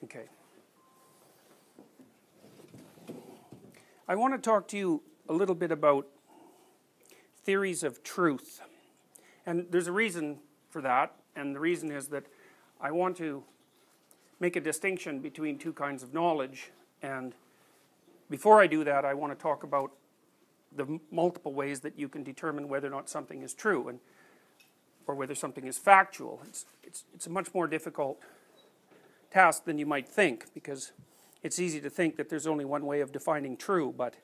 Okay. I want to talk to you a little bit about theories of truth. And there's a reason for that, and the reason is that I want to make a distinction between two kinds of knowledge, and before I do that I want to talk about the multiple ways that you can determine whether or not something is true, or whether something is factual. It's a much more difficult task than you might think, because it's easy to think that there's only one way of defining true, but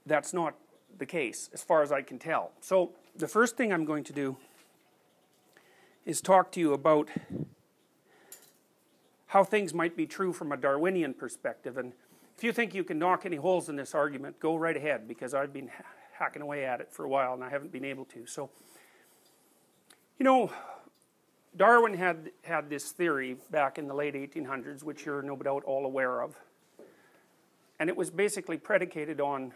that's not the case as far as I can tell. So the first thing I'm going to do is talk to you about how things might be true from a Darwinian perspective. And if you think you can knock any holes in this argument, go right ahead, because I've been hacking away at it for a while and I haven't been able to. So, you know, Darwin had this theory back in the late 1800s, which you're no doubt all aware of. And it was basically predicated on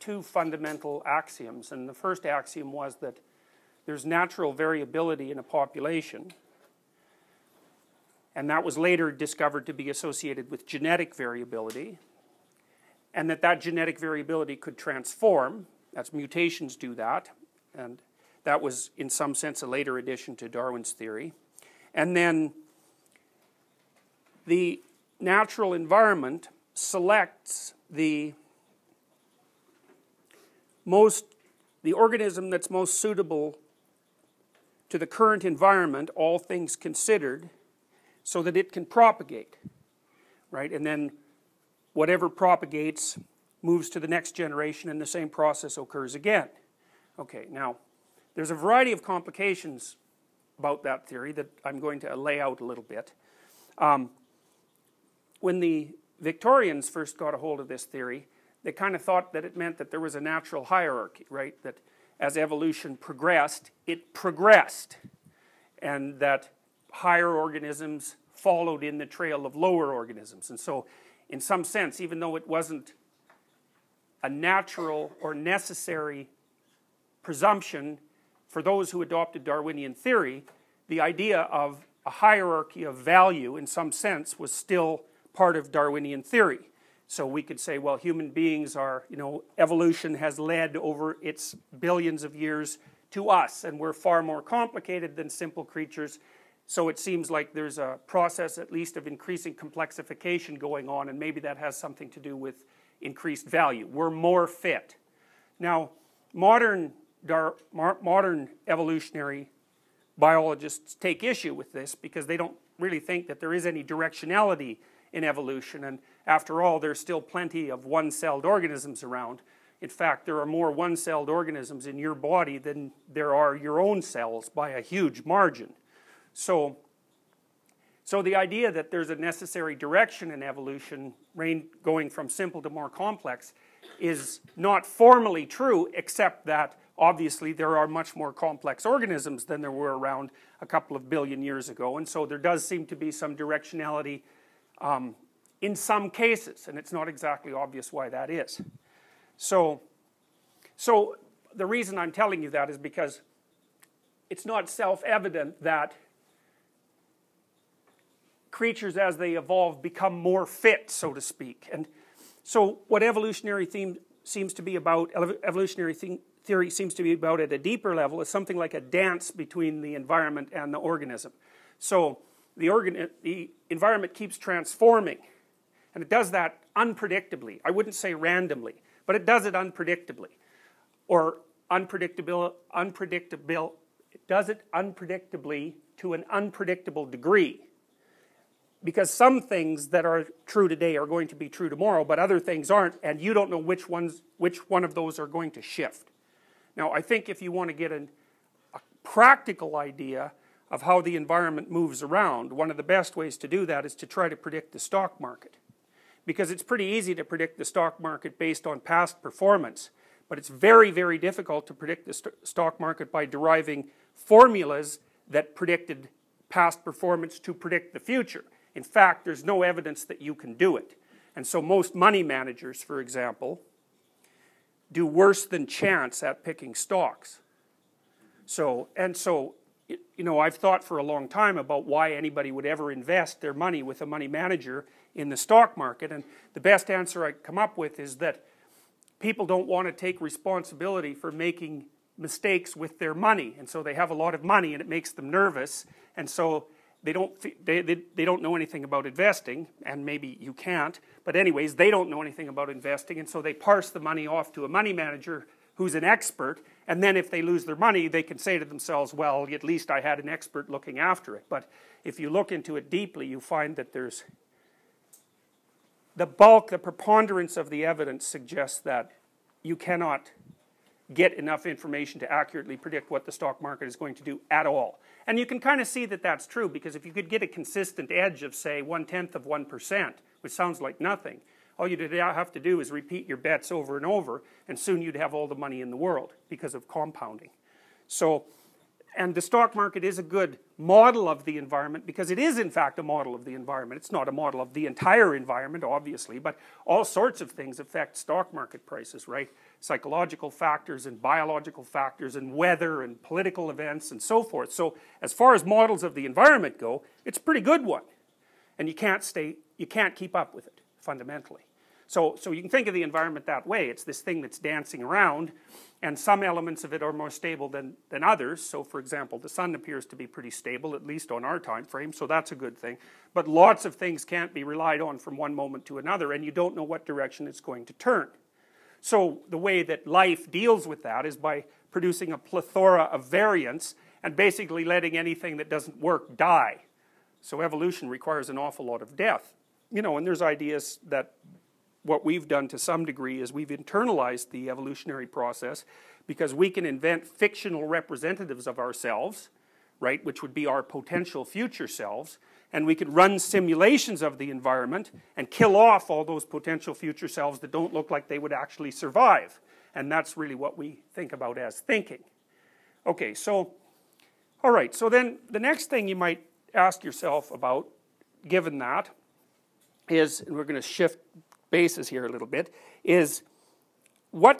two fundamental axioms. And the first axiom was that there's natural variability in a population. And that was later discovered to be associated with genetic variability. And that genetic variability could transform. That's mutations do that. And that was, in some sense, a later addition to Darwin's theory. And then the natural environment selects the organism that's most suitable to the current environment, all things considered, so that it can propagate, right? And then whatever propagates moves to the next generation, and the same process occurs again. Okay, now, there's a variety of complications about that theory that I'm going to lay out a little bit. When the Victorians first got a hold of this theory, they kind of thought that it meant that there was a natural hierarchy, right? That as evolution progressed, it progressed, and that higher organisms followed in the trail of lower organisms. And so, in some sense, even though it wasn't a natural or necessary presumption for those who adopted Darwinian theory, the idea of a hierarchy of value, in some sense, was still part of Darwinian theory. So we could say, well, human beings are, evolution has led over its billions of years to us, and we're far more complicated than simple creatures. So it seems like there's a process, at least, of increasing complexification going on, and maybe that has something to do with increased value. We're more fit. Now, modern evolutionary biologists take issue with this, because they don't really think that there is any directionality in evolution, and after all, there's still plenty of one-celled organisms around. In fact, there are more one-celled organisms in your body than there are your own cells, by a huge margin. So the idea that there's a necessary direction in evolution, going from simple to more complex, is not formally true, except that obviously there are much more complex organisms than there were around a couple of billion years ago, and so there does seem to be some directionality in some cases, and it's not exactly obvious why that is. So the reason I'm telling you that is because it's not self-evident that creatures, as they evolve, become more fit, so to speak. And so what evolutionary theory seems to be about at a deeper level is something like a dance between the environment and the organism. So the environment keeps transforming, and it does that unpredictably. I wouldn't say randomly, but it does it unpredictably. Or it does it unpredictably to an unpredictable degree. Because some things that are true today are going to be true tomorrow, but other things aren't, and you don't know which one of those are going to shift. Now, I think if you want to get a practical idea of how the environment moves around, one of the best ways to do that is to try to predict the stock market. Because it's pretty easy to predict the stock market based on past performance, but it's very, very difficult to predict the stock market by deriving formulas that predicted past performance to predict the future. In fact, there's no evidence that you can do it. And so most money managers, for example, do worse than chance at picking stocks. So you know, I've thought for a long time about why anybody would ever invest their money with a money manager in the stock market, and the best answer I come up with is that people don't want to take responsibility for making mistakes with their money, and so they have a lot of money and it makes them nervous, and so they don't know anything about investing, and maybe you can't, but anyways, they don't know anything about investing, and so they parse the money off to a money manager who's an expert, and then if they lose their money, they can say to themselves, well, at least I had an expert looking after it. But if you look into it deeply, you find that there's the preponderance of the evidence suggests that you cannot get enough information to accurately predict what the stock market is going to do at all. And you can kind of see that that's true, because if you could get a consistent edge of, say, 0.1%, which sounds like nothing, all you'd have to do is repeat your bets over and over, and soon you'd have all the money in the world because of compounding. So, and the stock market is a good model of the environment, because it is in fact a model of the environment. It's not a model of the entire environment, obviously, but all sorts of things affect stock market prices, right? Psychological factors and biological factors and weather and political events and so forth. So as far as models of the environment go, it's a pretty good one. And you can't keep up with it, fundamentally. So you can think of the environment that way. It's this thing that's dancing around, and some elements of it are more stable than others. So for example, the sun appears to be pretty stable, at least on our time frame, so that's a good thing. But lots of things can't be relied on from one moment to another, and you don't know what direction it's going to turn. So the way that life deals with that is by producing a plethora of variants and basically letting anything that doesn't work die. So evolution requires an awful lot of death. You know, and there's ideas that what we've done to some degree is we've internalized the evolutionary process, because we can invent fictional representatives of ourselves, right, which would be our potential future selves, and we could run simulations of the environment and kill off all those potential future selves that don't look like they would actually survive. And that's really what we think about as thinking. Okay, so, all right, so then the next thing you might ask yourself about, given that, is, and we're going to shift bases here a little bit, is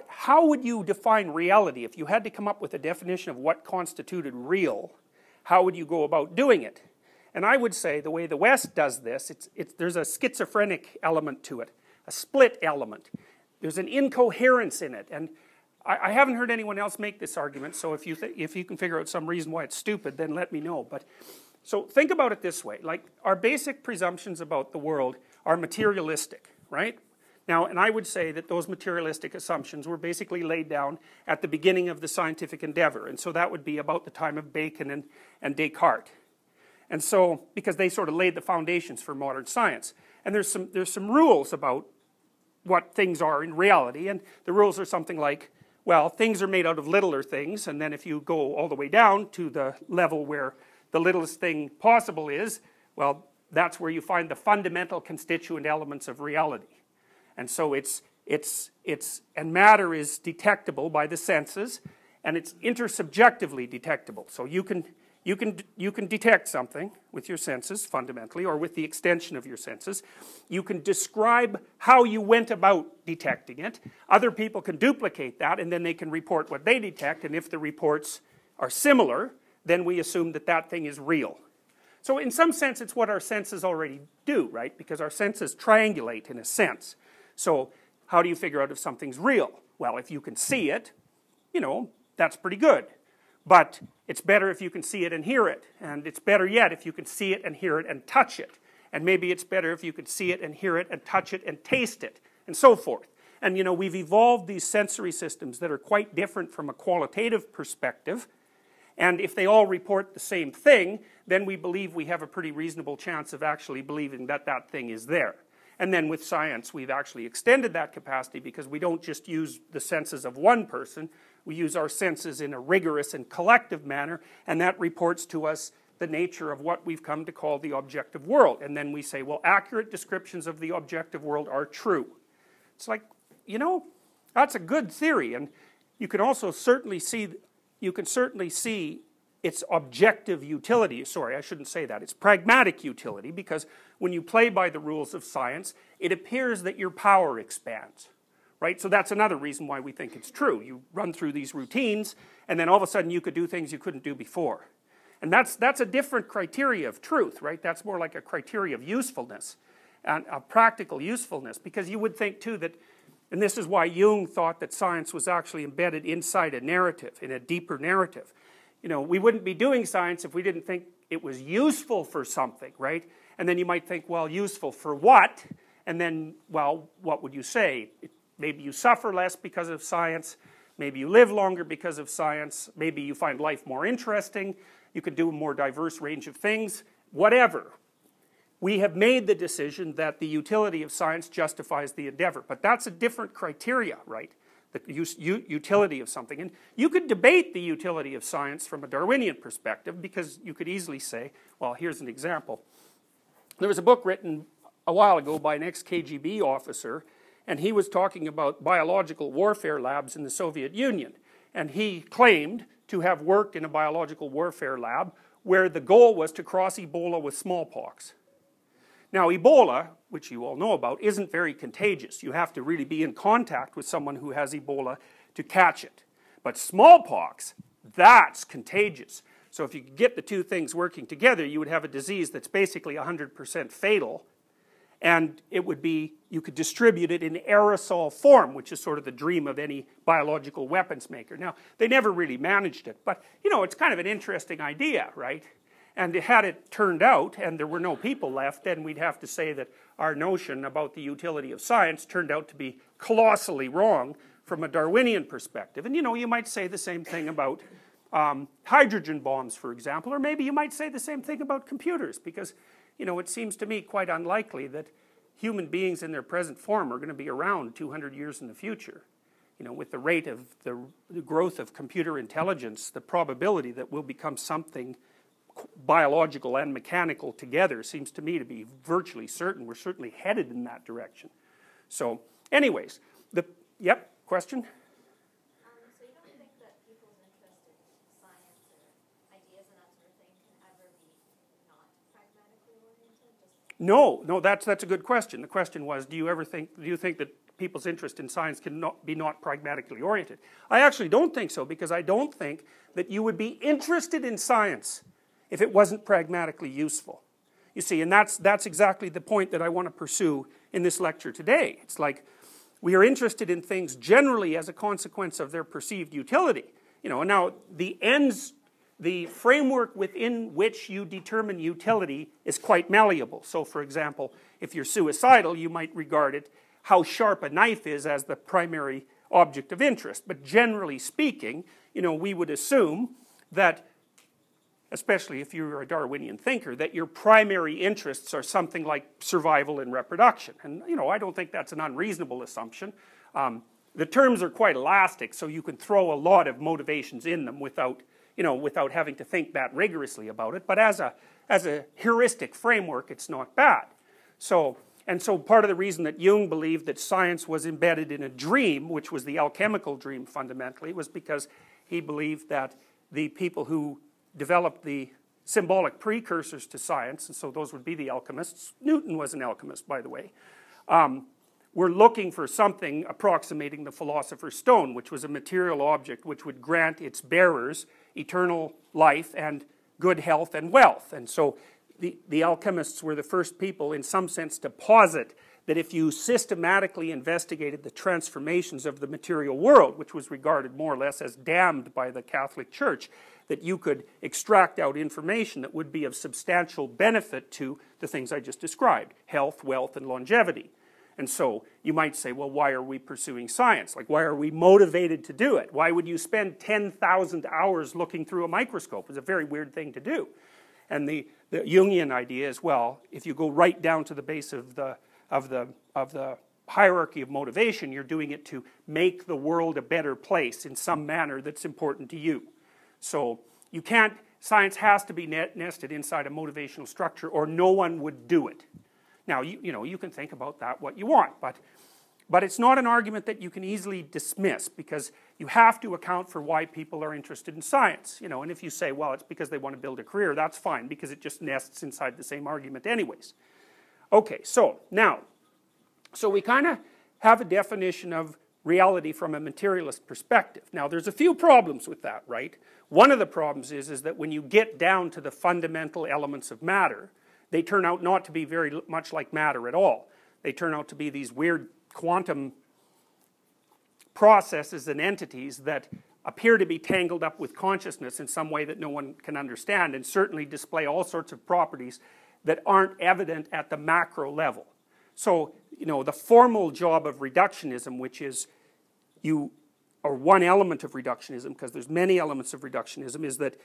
how would you define reality? If you had to come up with a definition of what constituted real, how would you go about doing it? And I would say the way the West does this, there's a schizophrenic element to it, a split element. There's an incoherence in it, and I haven't heard anyone else make this argument, so if you can figure out some reason why it's stupid, then let me know. But so think about it this way, like our basic presumptions about the world are materialistic, right? Now, and I would say that those materialistic assumptions were basically laid down at the beginning of the scientific endeavor, and so that would be about the time of Bacon and Descartes. And so, because they sort of laid the foundations for modern science. And there's some rules about what things are in reality, and the rules are something like, well, things are made out of littler things, and then if you go all the way down to the level where the littlest thing possible is, well, that's where you find the fundamental constituent elements of reality. And so and matter is detectable by the senses, and it's intersubjectively detectable. So you can detect something with your senses, fundamentally, or with the extension of your senses. You can describe how you went about detecting it. Other people can duplicate that, and then they can report what they detect, and if the reports are similar, then we assume that that thing is real. So in some sense, it's what our senses already do, right? Because our senses triangulate in a sense. So how do you figure out if something's real? Well, if you can see it, you know, that's pretty good. But it's better if you can see it and hear it. And it's better yet if you can see it and hear it and touch it. And maybe it's better if you could see it and hear it and touch it and taste it, and so forth. And you know, we've evolved these sensory systems that are quite different from a qualitative perspective. And if they all report the same thing, then we believe we have a pretty reasonable chance of actually believing that that thing is there. And then with science, we've actually extended that capacity, because we don't just use the senses of one person, we use our senses in a rigorous and collective manner, and that reports to us the nature of what we've come to call the objective world. And then we say, well, accurate descriptions of the objective world are true. It's like, you know, that's a good theory, and you can also certainly see its objective utility. Sorry, I shouldn't say that. It's pragmatic utility, because when you play by the rules of science, it appears that your power expands, right? So that's another reason why we think it's true. You run through these routines, and then all of a sudden you could do things you couldn't do before. And that's a different criteria of truth, right? That's more like a criteria of usefulness, and a practical usefulness, because you would think too that, and this is why Jung thought that science was actually embedded inside a narrative, in a deeper narrative. You know, we wouldn't be doing science if we didn't think it was useful for something, right? And then you might think, well, useful for what? And then, well, what would you say? Maybe you suffer less because of science, maybe you live longer because of science, maybe you find life more interesting, you could do a more diverse range of things, whatever. We have made the decision that the utility of science justifies the endeavor, but that's a different criteria, right? The utility of something. And you could debate the utility of science from a Darwinian perspective, because you could easily say, well, here's an example. There was a book written a while ago by an ex-KGB officer, and he was talking about biological warfare labs in the Soviet Union. And he claimed to have worked in a biological warfare lab where the goal was to cross Ebola with smallpox. Now, Ebola, which you all know about, isn't very contagious. You have to really be in contact with someone who has Ebola to catch it. But smallpox, that's contagious. So if you could get the two things working together, you would have a disease that's basically 100% fatal, and it would be, you could distribute it in aerosol form, which is sort of the dream of any biological weapons maker. Now, they never really managed it, but, you know, it's kind of an interesting idea, right? And had it turned out, and there were no people left, then we'd have to say that our notion about the utility of science turned out to be colossally wrong from a Darwinian perspective. And, you know, you might say the same thing about hydrogen bombs, for example, or maybe you might say the same thing about computers, because, you know, it seems to me quite unlikely that human beings in their present form are going to be around 200 years in the future. You know, with the rate of the growth of computer intelligence, the probability that we'll become something biological and mechanical together seems to me to be virtually certain. We're certainly headed in that direction. So, anyways, yep, question? So you don't think that people's interest in science or ideas and that sort of thing can ever be not pragmatically oriented? No, that's a good question. The question was, do you think that people's interest in science can be not pragmatically oriented? I actually don't think so, because I don't think that you would be interested in science if it wasn't pragmatically useful. You see, and that's exactly the point that I want to pursue in this lecture today. It's like, we are interested in things generally as a consequence of their perceived utility. You know, now the framework within which you determine utility is quite malleable. So, for example, if you're suicidal, you might regard it, how sharp a knife is, as the primary object of interest. But generally speaking, you know, we would assume that, especially if you're a Darwinian thinker, that your primary interests are something like survival and reproduction. And, you know, I don't think that's an unreasonable assumption. The terms are quite elastic, so you can throw a lot of motivations in them without having to think that rigorously about it. But as a heuristic framework, it's not bad. So part of the reason that Jung believed that science was embedded in a dream, which was the alchemical dream fundamentally, was because he believed that the people who developed the symbolic precursors to science, and so those would be the alchemists. Newton was an alchemist, by the way. We're looking for something approximating the philosopher's stone, which was a material object which would grant its bearers eternal life and good health and wealth. And so the alchemists were the first people, in some sense, to posit that if you systematically investigated the transformations of the material world, which was regarded more or less as damned by the Catholic Church, that you could extract out information that would be of substantial benefit to the things I just described: health, wealth, and longevity. And so you might say, well, why are we pursuing science? Like, why are we motivated to do it? Why would you spend 10,000 hours looking through a microscope? It's a very weird thing to do. And the Jungian idea is, well, if you go right down to the base of the hierarchy of motivation, you're doing it to make the world a better place in some manner that's important to you. So you can't, science has to be nested inside a motivational structure, or no one would do it. Now, you can think about that what you want, but it's not an argument that you can easily dismiss, because you have to account for why people are interested in science. You know, and if you say, well, it's because they want to build a career, that's fine, because it just nests inside the same argument anyways. Okay, so now, we kind of have a definition of reality from a materialist perspective. Now there's a few problems with that, right? One of the problems is that when you get down to the fundamental elements of matter, they turn out not to be very much like matter at all. They turn out to be these weird quantum processes and entities that appear to be tangled up with consciousness in some way that no one can understand, and certainly display all sorts of properties that aren't evident at the macro level. So, you know, the formal job of reductionism, which is or one element of reductionism, because there's many elements of reductionism, is that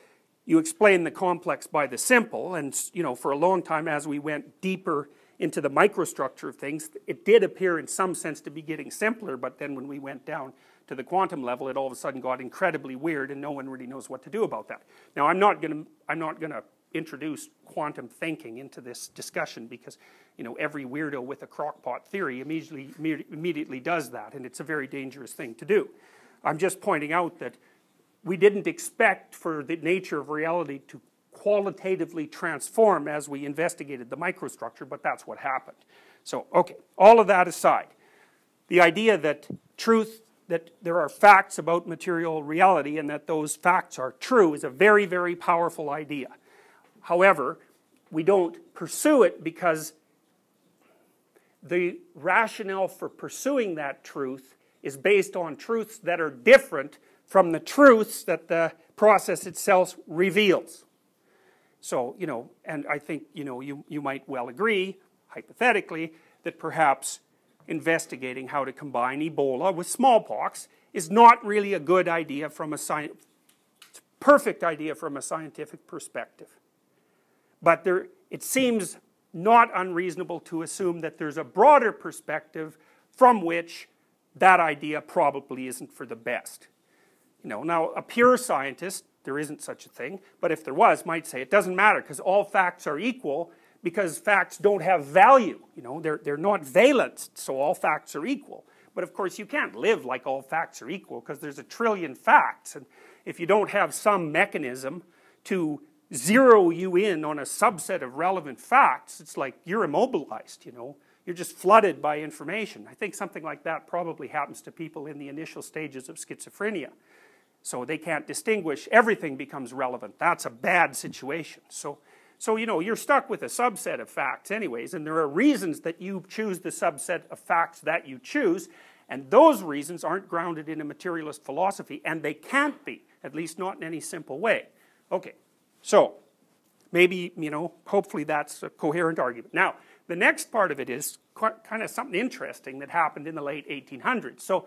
you explain the complex by the simple, and, you know, for a long time as we went deeper into the microstructure of things, it did appear in some sense to be getting simpler, but then when we went down to the quantum level, it all of a sudden got incredibly weird, and no one really knows what to do about that. Now, I'm not going to introduce quantum thinking into this discussion, because, you know, every weirdo with a crockpot theory immediately does that, and it's a very dangerous thing to do. I'm just pointing out that we didn't expect for the nature of reality to qualitatively transform as we investigated the microstructure, but that's what happened. So, okay, all of that aside, the idea that that there are facts about material reality and that those facts are true is a very, very powerful idea. However, we don't pursue it because the rationale for pursuing that truth is based on truths that are different from the truths that the process itself reveals. So, you know, and I think, you know, you might well agree, hypothetically, that perhaps investigating how to combine Ebola with smallpox is not really a good idea from a perfect idea from a scientific perspective. But it seems not unreasonable to assume that there's a broader perspective from which that idea probably isn't for the best. You know, now a pure scientist, there isn't such a thing, but if there was, might say it doesn't matter because all facts are equal, because facts don't have value. You know, they're not valence, so all facts are equal. But of course you can't live like all facts are equal, because there's a trillion facts, and if you don't have some mechanism to zero you in on a subset of relevant facts, it's like you're immobilized, you know. You're just flooded by information. I think something like that probably happens to people in the initial stages of schizophrenia. So they can't distinguish, everything becomes relevant. That's a bad situation. So you know, you're stuck with a subset of facts anyways, and there are reasons that you choose the subset of facts that you choose, and those reasons aren't grounded in a materialist philosophy, and they can't be, at least not in any simple way. Okay, so maybe, you know, hopefully that's a coherent argument. Now, the next part of it is kind of something interesting that happened in the late 1800s. So,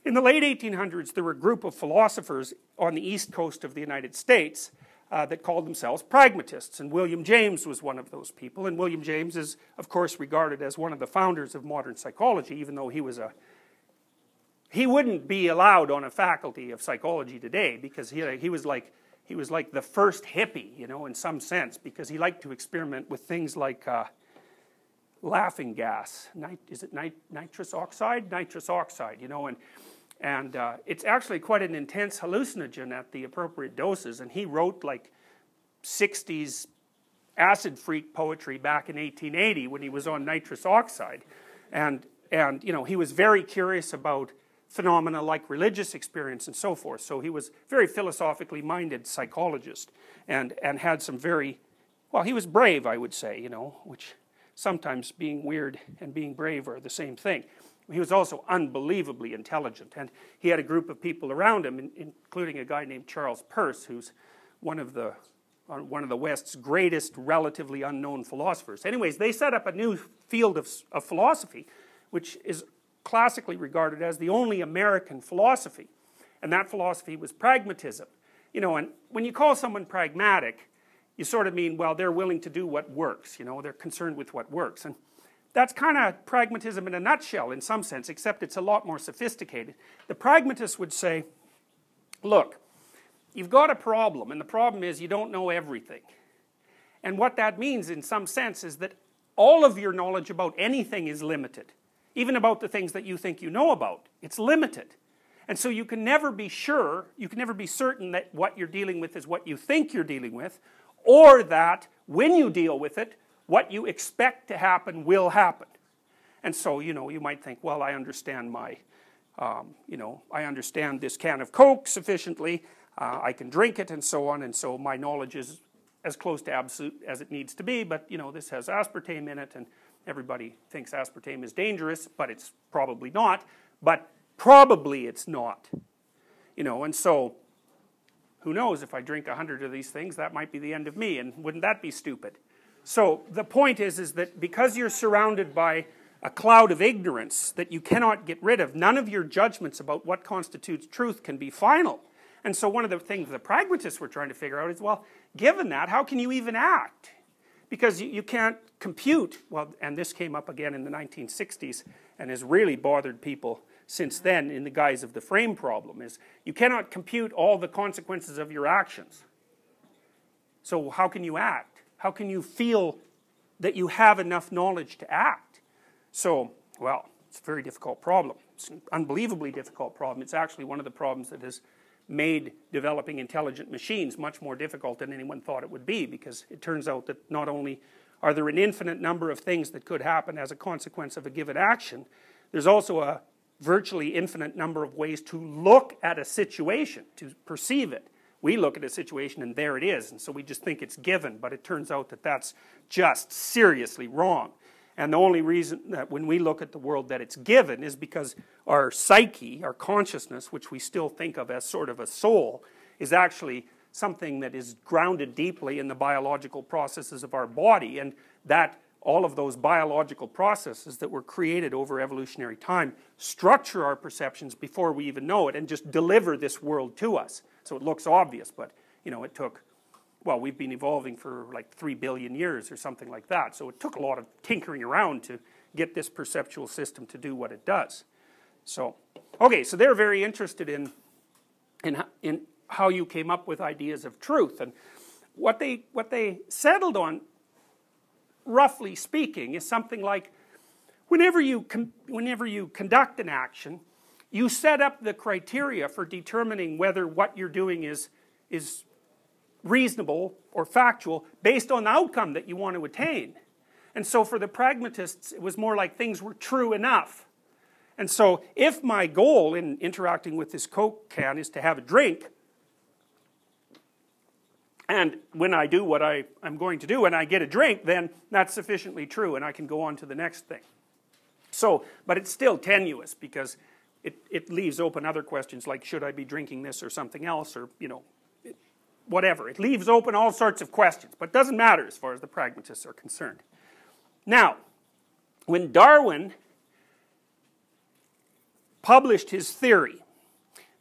in the late 1800s, there were a group of philosophers on the east coast of the United States that called themselves pragmatists, and William James was one of those people, and William James is, of course, regarded as one of the founders of modern psychology, even though he wouldn't be allowed on a faculty of psychology today, because he was like the first hippie, you know, in some sense, because he liked to experiment with things like laughing gas, is it nitrous oxide? Nitrous oxide, you know, and it's actually quite an intense hallucinogen at the appropriate doses, and he wrote like 60s acid freak poetry back in 1880 when he was on nitrous oxide, and you know, he was very curious about phenomena like religious experience and so forth, so he was very philosophically minded psychologist, and had some very, well, he was brave, I would say, you know, which sometimes being weird and being brave are the same thing. He was also unbelievably intelligent, and he had a group of people around him, including a guy named Charles Peirce, who's one of the West's greatest relatively unknown philosophers. Anyways, they set up a new field of philosophy, which is classically regarded as the only American philosophy, and that philosophy was pragmatism. You know, and when you call someone pragmatic, you sort of mean, well, they're willing to do what works, you know, they're concerned with what works, and that's kind of pragmatism in a nutshell in some sense, except it's a lot more sophisticated. The pragmatist would say, look, you've got a problem, and the problem is you don't know everything. And what that means in some sense is that all of your knowledge about anything is limited. Even about the things that you think you know about, it's limited. And so you can never be sure, you can never be certain that what you're dealing with is what you think you're dealing with, or that when you deal with it, what you expect to happen will happen. And so, you know, you might think, well, I understand my You know, I understand this can of Coke sufficiently, I can drink it and so on, and so my knowledge is as close to absolute as it needs to be, but you know, this has aspartame in it, and everybody thinks aspartame is dangerous, but it's probably not, but probably it's not. You know, and so, who knows, if I drink 100 of these things, that might be the end of me, and wouldn't that be stupid? So, the point is that because you're surrounded by a cloud of ignorance that you cannot get rid of, none of your judgments about what constitutes truth can be final. And so one of the things the pragmatists were trying to figure out is, well, given that, how can you even act? Because you can't compute, well, and this came up again in the 1960s and has really bothered people since then in the guise of the frame problem, is you cannot compute all the consequences of your actions. So how can you act? How can you feel that you have enough knowledge to act? So, well, it's a very difficult problem. It's an unbelievably difficult problem. It's actually one of the problems that has made developing intelligent machines much more difficult than anyone thought it would be, because it turns out that not only are there an infinite number of things that could happen as a consequence of a given action, there's also a virtually infinite number of ways to look at a situation, to perceive it. We look at a situation and there it is, and so we just think it's given, but it turns out that that's just seriously wrong. And the only reason that when we look at the world that it's given is because our psyche, our consciousness, which we still think of as sort of a soul, is actually something that is grounded deeply in the biological processes of our body, and that all of those biological processes that were created over evolutionary time structure our perceptions before we even know it and just deliver this world to us. So it looks obvious, but you know, it took, well, we've been evolving for like 3 billion years or something like that, so it took a lot of tinkering around to get this perceptual system to do what it does. So, okay, so they're very interested in how you came up with ideas of truth, and what they settled on, roughly speaking, is something like, whenever you conduct an action, you set up the criteria for determining whether what you're doing is reasonable or factual based on the outcome that you want to attain. And so for the pragmatists, it was more like things were true enough. And so if my goal in interacting with this Coke can is to have a drink, and when I do what I'm going to do and I get a drink, then that's sufficiently true and I can go on to the next thing. So, but it's still tenuous, because it leaves open other questions like, should I be drinking this or something else, or, you know, whatever. It leaves open all sorts of questions, but it doesn't matter as far as the pragmatists are concerned. Now, when Darwin published his theory,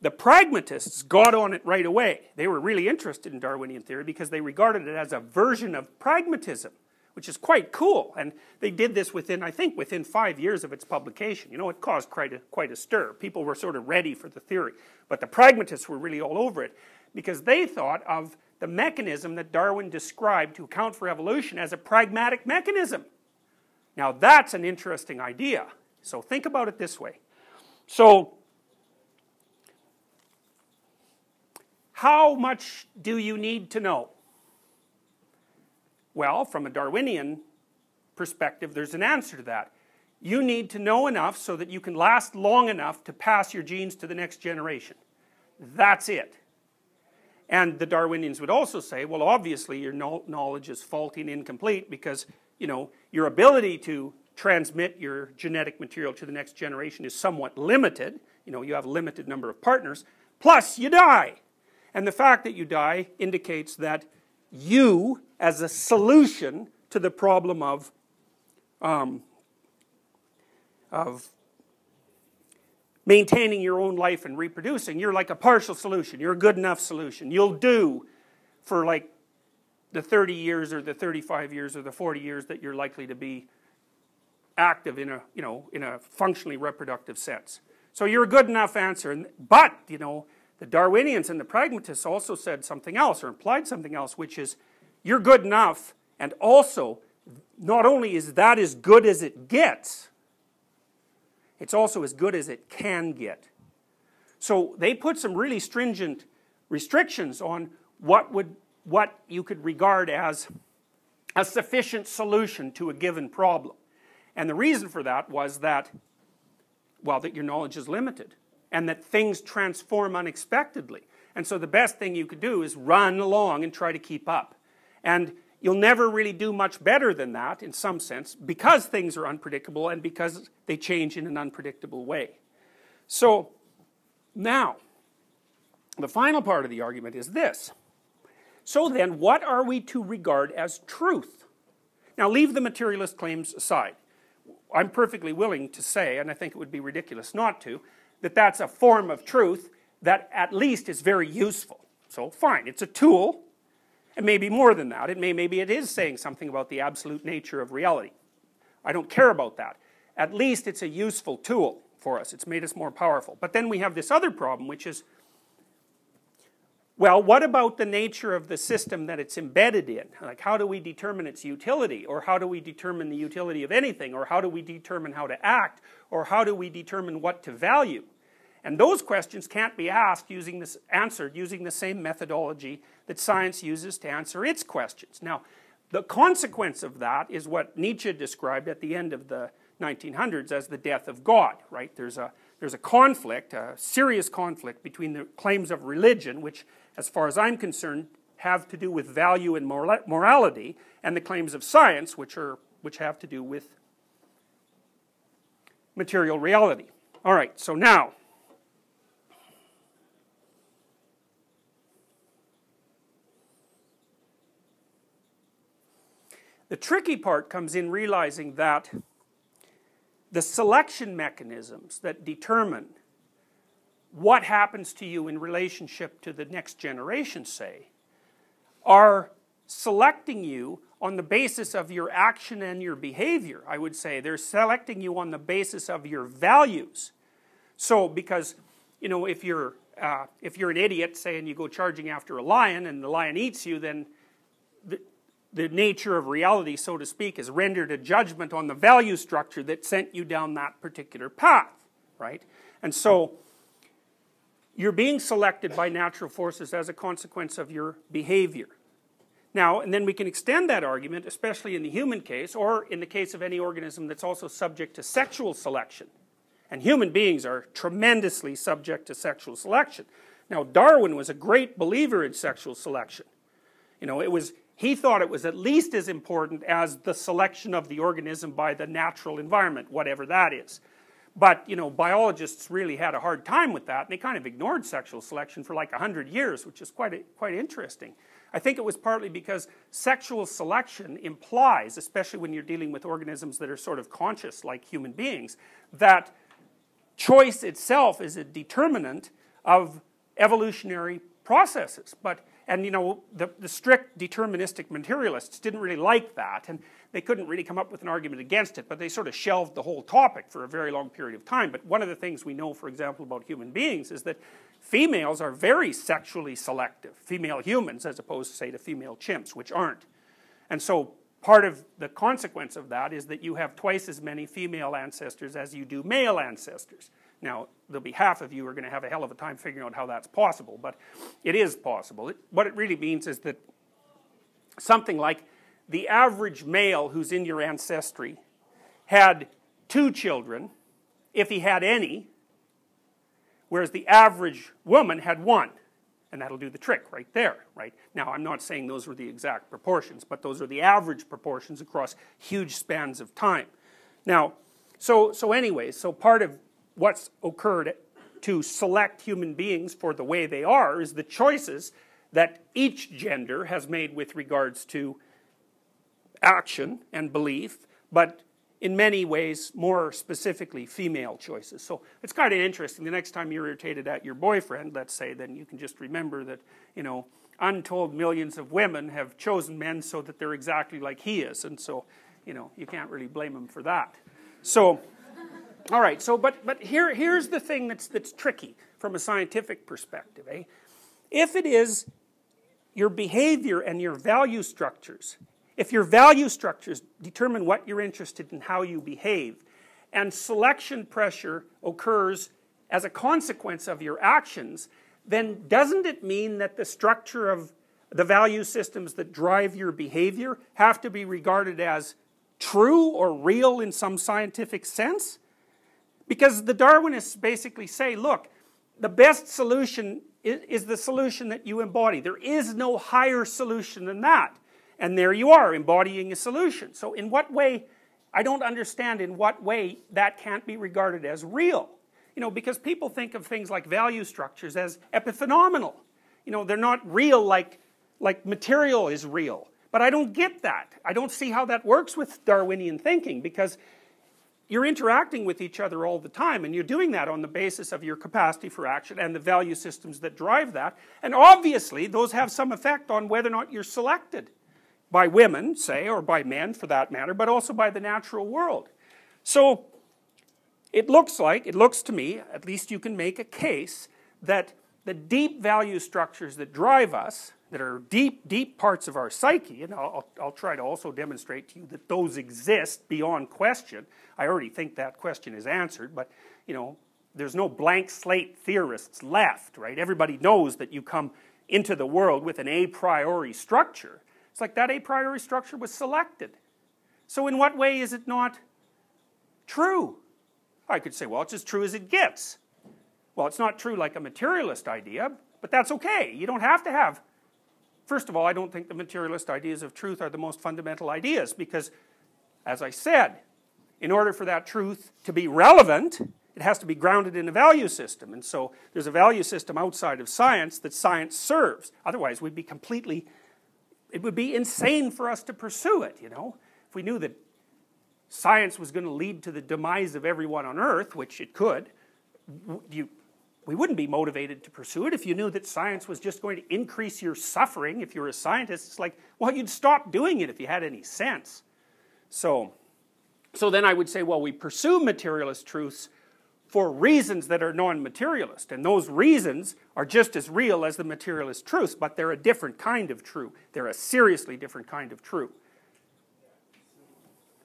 the pragmatists got on it right away. They were really interested in Darwinian theory because they regarded it as a version of pragmatism, which is quite cool. And they did this within, I think, within 5 years of its publication. You know, it caused quite a stir. People were sort of ready for the theory. But the pragmatists were really all over it, because they thought of the mechanism that Darwin described to account for evolution as a pragmatic mechanism. Now that's an interesting idea. So think about it this way. So, how much do you need to know? Well, from a Darwinian perspective, there's an answer to that. You need to know enough so that you can last long enough to pass your genes to the next generation. That's it. And the Darwinians would also say, well, obviously your knowledge is faulty and incomplete because, you know, your ability to transmit your genetic material to the next generation is somewhat limited. You know, you have a limited number of partners. Plus, you die. And the fact that you die indicates that you, as a solution to the problem of maintaining your own life and reproducing, you're like a partial solution. You're a good enough solution. You'll do for like the 30 years or the 35 years or the 40 years that you're likely to be active in a, you know, in a functionally reproductive sense. So you're a good enough answer. But, you know, the Darwinians and the pragmatists also said something else, or implied something else, which is you're good enough, and also not only is that as good as it gets, it's also as good as it can get. So they put some really stringent restrictions on what you could regard as a sufficient solution to a given problem. And the reason for that was that, well, that your knowledge is limited. and that things transform unexpectedly. And so the best thing you could do is run along and try to keep up. And you'll never really do much better than that, in some sense, because things are unpredictable and because they change in an unpredictable way. So, now, the final part of the argument is this. So then, what are we to regard as truth? Now, leave the materialist claims aside. I'm perfectly willing to say, and I think it would be ridiculous not to, that that's a form of truth that at least is very useful. So, fine, it's a tool. It may be more than that. Maybe it is saying something about the absolute nature of reality. I don't care about that. At least it's a useful tool for us. It's made us more powerful. But then we have this other problem, which is, well, what about the nature of the system that it's embedded in? Like, how do we determine its utility? Or how do we determine the utility of anything? Or how do we determine how to act? Or how do we determine what to value? And those questions can't be answered using the same methodology that science uses to answer its questions. Now, the consequence of that is what Nietzsche described at the end of the 1900s as the death of God, right? There's a conflict, a serious conflict between the claims of religion, which, as far as I'm concerned, have to do with value and morality, and the claims of science, which have to do with material reality. All right, so now, the tricky part comes in realizing that the selection mechanisms that determine what happens to you in relationship to the next generation, say, are selecting you on the basis of your action and your behavior. I would say they're selecting you on the basis of your values. So, because, you know, if you're an idiot, say, and you go charging after a lion and the lion eats you, then the nature of reality, so to speak, is rendered a judgment on the value structure that sent you down that particular path, right? And so, you're being selected by natural forces as a consequence of your behavior. Now, and then we can extend that argument, especially in the human case, or in the case of any organism that's also subject to sexual selection. And human beings are tremendously subject to sexual selection. Now, Darwin was a great believer in sexual selection. You know, he thought it was at least as important as the selection of the organism by the natural environment, whatever that is. But, you know, biologists really had a hard time with that, and they kind of ignored sexual selection for like 100 years, which is quite interesting. I think it was partly because sexual selection implies, especially when you're dealing with organisms that are sort of conscious like human beings, that choice itself is a determinant of evolutionary processes. And you know, the strict deterministic materialists didn't really like that, and they couldn't really come up with an argument against it, but they sort of shelved the whole topic for a very long period of time. But one of the things we know, for example, about human beings is that females are very sexually selective, female humans, as opposed, say, to female chimps, which aren't. And so part of the consequence of that is that you have twice as many female ancestors as you do male ancestors. Now, there'll be half of you are going to have a hell of a time figuring out how that's possible, but it is possible. What it really means is that something like the average male who's in your ancestry had 2 children, if he had any, whereas the average woman had 1. And that'll do the trick right there, right? Now, I'm not saying those were the exact proportions, but those are the average proportions across huge spans of time. Now, so part of what's occurred to select human beings for the way they are is the choices that each gender has made with regards to action and belief, but in many ways more specifically female choices. So it's kind of interesting. The next time you're irritated at your boyfriend, let's say, then you can just remember that, you know, untold millions of women have chosen men so that they're exactly like he is, and so, you know, you can't really blame him for that. So, all right, so but here's the thing that's tricky from a scientific perspective, eh? If it is your behavior and your value structures, if your value structures determine what you're interested in, how you behave, and selection pressure occurs as a consequence of your actions, then doesn't it mean that the structure of the value systems that drive your behavior have to be regarded as true or real in some scientific sense? Because the Darwinists basically say, look, the best solution is the solution that you embody. There is no higher solution than that. And there you are, embodying a solution. So in what way, I don't understand in what way that can't be regarded as real. You know, because people think of things like value structures as epiphenomenal. You know, they're not real like material is real. But I don't get that. I don't see how that works with Darwinian thinking, because you're interacting with each other all the time, and you're doing that on the basis of your capacity for action and the value systems that drive that. And obviously, those have some effect on whether or not you're selected by women, say, or by men for that matter, but also by the natural world. So it looks to me, at least you can make a case, that the deep value structures that drive us, that are deep, deep parts of our psyche, and I'll try to also demonstrate to you that those exist beyond question. I already think that question is answered, but, you know, there's no blank slate theorists left, right? Everybody knows that you come into the world with an a priori structure. It's like that a priori structure was selected. So in what way is it not true? I could say, well, it's as true as it gets. Well, it's not true like a materialist idea, but that's okay. You don't have to have... First of all, I don't think the materialist ideas of truth are the most fundamental ideas, because, as I said, in order for that truth to be relevant, it has to be grounded in a value system. And so there's a value system outside of science that science serves. Otherwise, we'd be completely... It would be insane for us to pursue it, you know. If we knew that science was going to lead to the demise of everyone on Earth, which it could, we wouldn't be motivated to pursue it. If you knew that science was just going to increase your suffering, if you're a scientist, it's like, well, you'd stop doing it if you had any sense. So then I would say, well, we pursue materialist truths for reasons that are non-materialist, and those reasons are just as real as the materialist truths, but they're a different kind of true. They're a seriously different kind of true.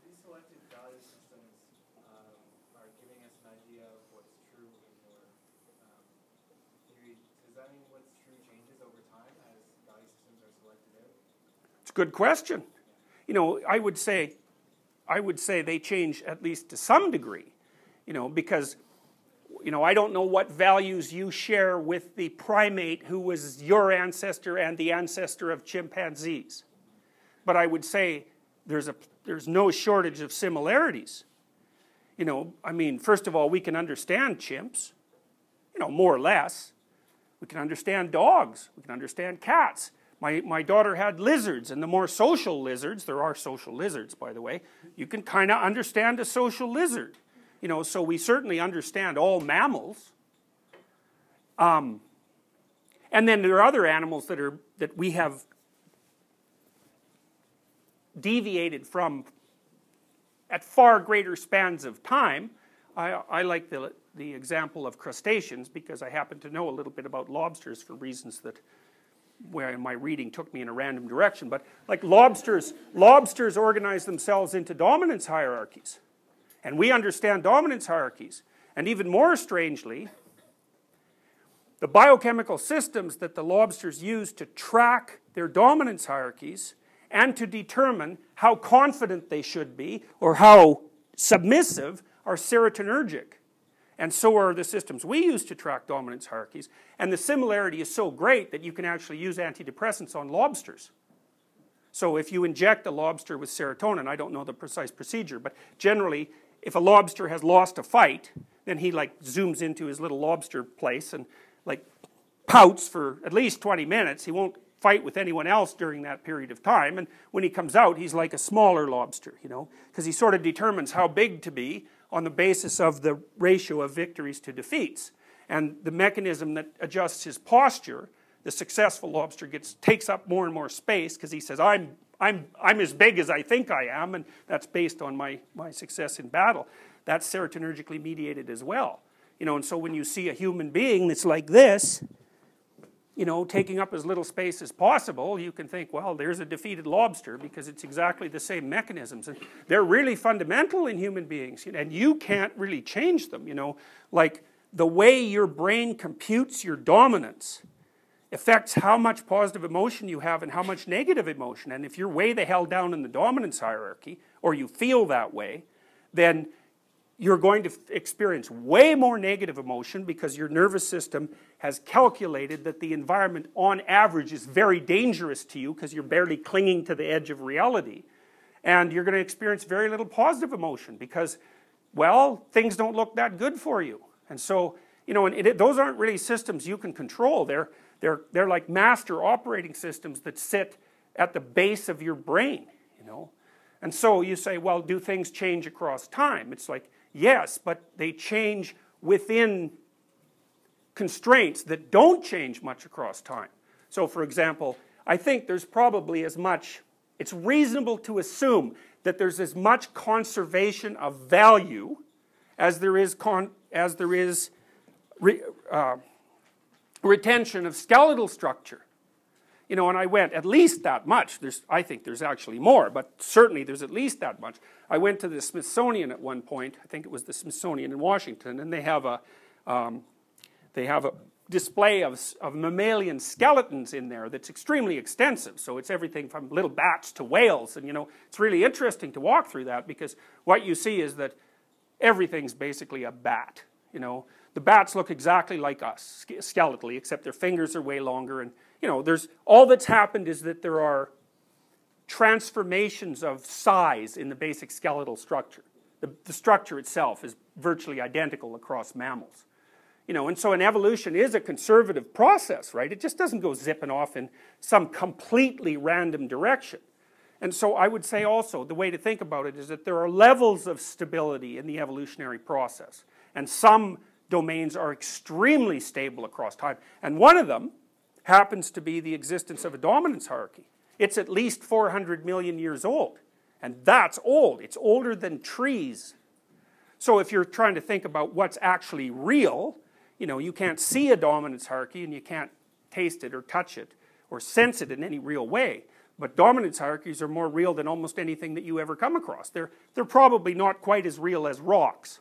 These selected value systems are giving us an idea of what's true in your theory. Does that mean what's true changes over time as value systems are selected out? It's a good question. You know, I would say they change at least to some degree, you know, because, you know, I don't know what values you share with the primate who was your ancestor and the ancestor of chimpanzees. But I would say there's no shortage of similarities. You know, I mean, first of all, we can understand chimps, you know, more or less. We can understand dogs. We can understand cats. My daughter had lizards, and the more social lizards, there are social lizards, by the way, you can kind of understand a social lizard. You know, so we certainly understand all mammals. And then there are other animals that we have deviated from at far greater spans of time. I like the example of crustaceans, because I happen to know a little bit about lobsters for reasons that, where my reading took me in a random direction. But like lobsters organize themselves into dominance hierarchies. And we understand dominance hierarchies. And even more strangely, the biochemical systems that the lobsters use to track their dominance hierarchies and to determine how confident they should be or how submissive are serotonergic. And so are the systems we use to track dominance hierarchies. And the similarity is so great that you can actually use antidepressants on lobsters. So if you inject a lobster with serotonin, I don't know the precise procedure, but generally, if a lobster has lost a fight, then he like zooms into his little lobster place and like pouts for at least 20 minutes. He won't fight with anyone else during that period of time. And when he comes out, he's like a smaller lobster, you know, because he sort of determines how big to be on the basis of the ratio of victories to defeats. And the mechanism that adjusts his posture, the successful lobster takes up more and more space because he says, I'm as big as I think I am, and that's based on my success in battle. That's serotonergically mediated as well. You know, and so when you see a human being that's like this, you know, taking up as little space as possible, you can think, well, there's a defeated lobster, because it's exactly the same mechanisms. And they're really fundamental in human beings, and you can't really change them, you know. Like, the way your brain computes your dominance affects how much positive emotion you have and how much negative emotion. And if you're way the hell down in the dominance hierarchy, or you feel that way, then you're going to experience way more negative emotion because your nervous system has calculated that the environment on average is very dangerous to you because you're barely clinging to the edge of reality. And you're going to experience very little positive emotion because, well, things don't look that good for you. And so, you know, those aren't really systems you can control. They're like master operating systems that sit at the base of your brain, you know. And so you say, well, do things change across time? It's like, yes, but they change within constraints that don't change much across time. So for example, I think there's probably as much, it's reasonable to assume that there's as much conservation of value as there is retention of skeletal structure. You know, and I went at least that much. I think there's actually more, but certainly there's at least that much. I went to the Smithsonian at one point. I think it was the Smithsonian in Washington, and they have a display of mammalian skeletons in there that's extremely extensive. So it's everything from little bats to whales, and you know, it's really interesting to walk through that because what you see is that everything's basically a bat. You know, the bats look exactly like us skeletally, except their fingers are way longer, and you know, all that's happened is that there are transformations of size in the basic skeletal structure. The structure itself is virtually identical across mammals. You know, and so an evolution is a conservative process, right? It just doesn't go zipping off in some completely random direction. And so I would say also, the way to think about it is that there are levels of stability in the evolutionary process. And some domains are extremely stable across time. And one of them happens to be the existence of a dominance hierarchy. It's at least 400 million years old. And that's old. It's older than trees. So if you're trying to think about what's actually real, you know, you can't see a dominance hierarchy and you can't taste it or touch it or sense it in any real way. But dominance hierarchies are more real than almost anything that you ever come across. They're probably not quite as real as rocks.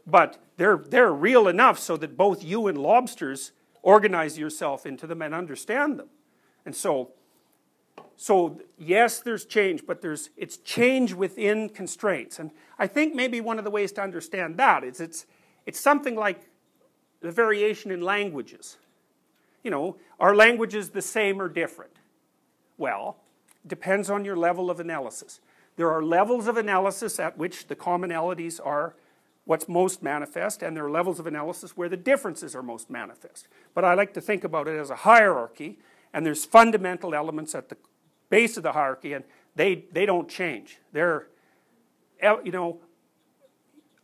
But they're real enough so that both you and lobsters organize yourself into them and understand them. And so yes, there's change, but it's change within constraints. And I think maybe one of the ways to understand that is it's something like the variation in languages. You know, are languages the same or different? Well, it depends on your level of analysis. There are levels of analysis at which the commonalities are what's most manifest, and there are levels of analysis where the differences are most manifest. But I like to think about it as a hierarchy, and there's fundamental elements at the base of the hierarchy, and they don't change. They're, you know,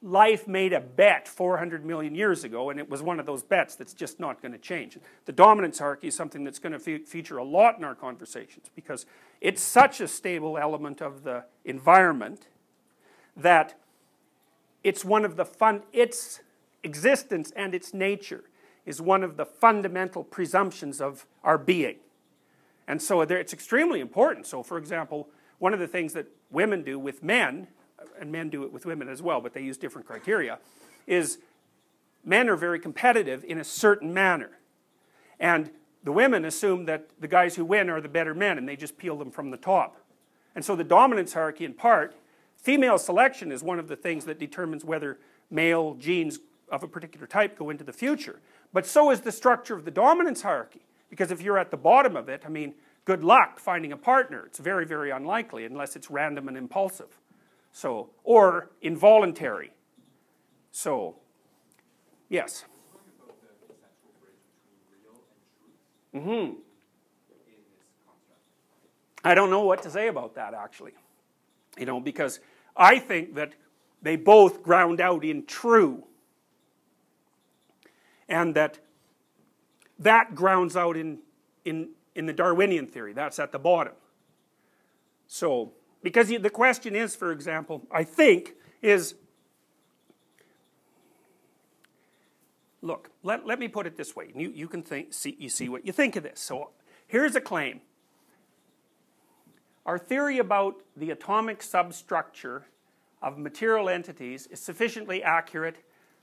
life made a bet 400 million years ago, and it was one of those bets that's just not going to change. The dominance hierarchy is something that's going to feature a lot in our conversations because it's such a stable element of the environment that it's one of the its existence and its nature is one of the fundamental presumptions of our being. And so it's extremely important. So for example, one of the things that women do with men, and men do it with women as well, but they use different criteria, is men are very competitive in a certain manner. And the women assume that the guys who win are the better men, and they just peel them from the top. And so the dominance hierarchy, in part, female selection is one of the things that determines whether male genes of a particular type go into the future. But so is the structure of the dominance hierarchy. Because if you're at the bottom of it, I mean, good luck finding a partner. It's very, very unlikely unless it's random and impulsive. So, or involuntary. So, yes? Mm-hmm. I don't know what to say about that, actually. You know, because I think that they both ground out in true. And that grounds out in the Darwinian theory. That's at the bottom. So, because the question is, for example, I think, is, look, let me put it this way. You can see what you think of this. So, here's a claim. Our theory about the atomic substructure of material entities is sufficiently accurate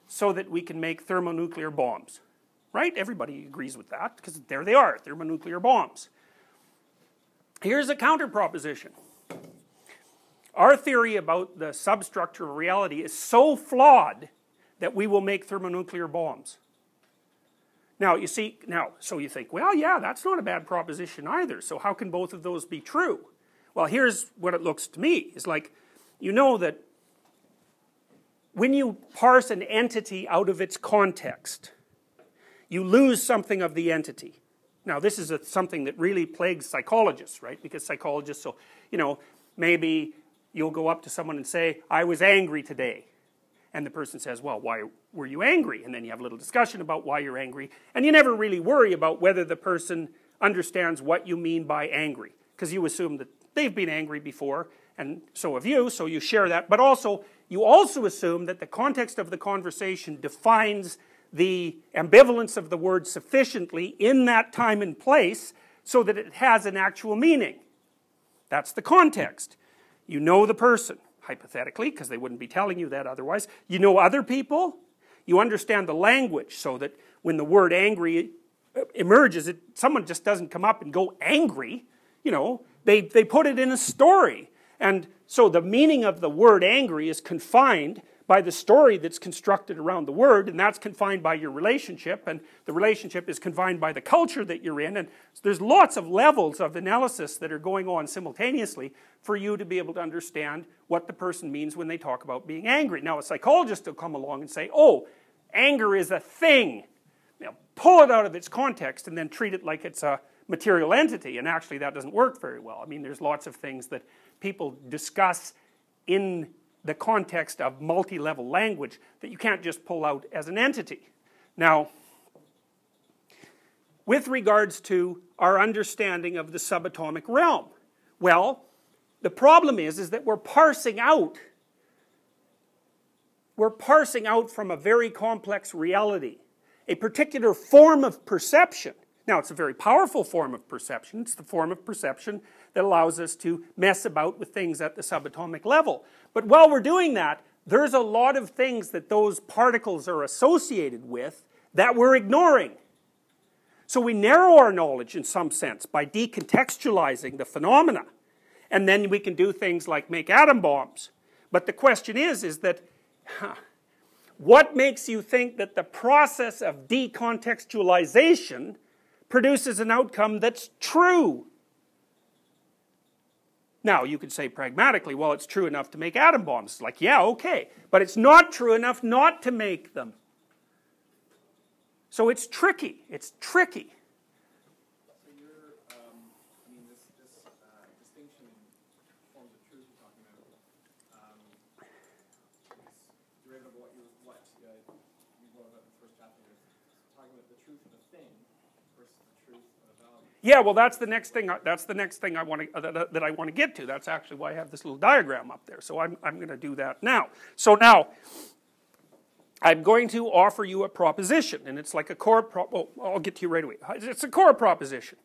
so that we can make thermonuclear bombs. Right? Everybody agrees with that, because there they are, thermonuclear bombs. Here's a counter proposition. Our theory about the substructure of reality is so flawed that we will make thermonuclear bombs. Now, you see, so you think, well, yeah, that's not a bad proposition either, so how can both of those be true? Well, here's what it looks to me. It's like, you know that when you parse an entity out of its context, you lose something of the entity. Now, this is something that really plagues psychologists, right? Because psychologists, so, you know, maybe you'll go up to someone and say, I was angry today. And the person says, well, why were you angry? And then you have a little discussion about why you're angry. And you never really worry about whether the person understands what you mean by angry. Because you assume that they've been angry before, and so have you, so you share that. But also, you also assume that the context of the conversation defines the ambivalence of the word sufficiently in that time and place so that it has an actual meaning. That's the context. You know the person, hypothetically, because they wouldn't be telling you that otherwise. You know other people. You understand the language so that when the word angry emerges, someone just doesn't come up and go angry. You know, they put it in a story. And so the meaning of the word angry is confined by the story that's constructed around the word, and that's confined by your relationship, and the relationship is confined by the culture that you're in, and so there's lots of levels of analysis that are going on simultaneously for you to be able to understand what the person means when they talk about being angry. Now, a psychologist will come along and say, oh, anger is a thing. Now, pull it out of its context and then treat it like it's a material entity, and actually that doesn't work very well. I mean, there's lots of things that people discuss in the context of multi-level language that you can't just pull out as an entity. Now, with regards to our understanding of the subatomic realm, well, the problem is that we're parsing out from a very complex reality, a particular form of perception. Now, it's a very powerful form of perception. It's the form of perception that allows us to mess about with things at the subatomic level. But while we're doing that, there's a lot of things that those particles are associated with that we're ignoring. So we narrow our knowledge in some sense by decontextualizing the phenomena. And then we can do things like make atom bombs. But the question is that what makes you think that the process of decontextualization produces an outcome that's true? Now, you could say pragmatically, well, it's true enough to make atom bombs. It's like, yeah, okay, but it's not true enough not to make them. So it's tricky. It's tricky. So you're, I mean, this distinction in forms of truth you're talking about is derivative of what you wrote about in the first chapter. Talking about the truth of a thing versus the truth of a value. Yeah, well, that's the next thing. That's the next thing I want to that I want to get to. That's actually why I have this little diagram up there. So I'm going to do that now. So now, I'm going to offer you a proposition, and it's like a core. I'll get to you right away. It's a core proposition.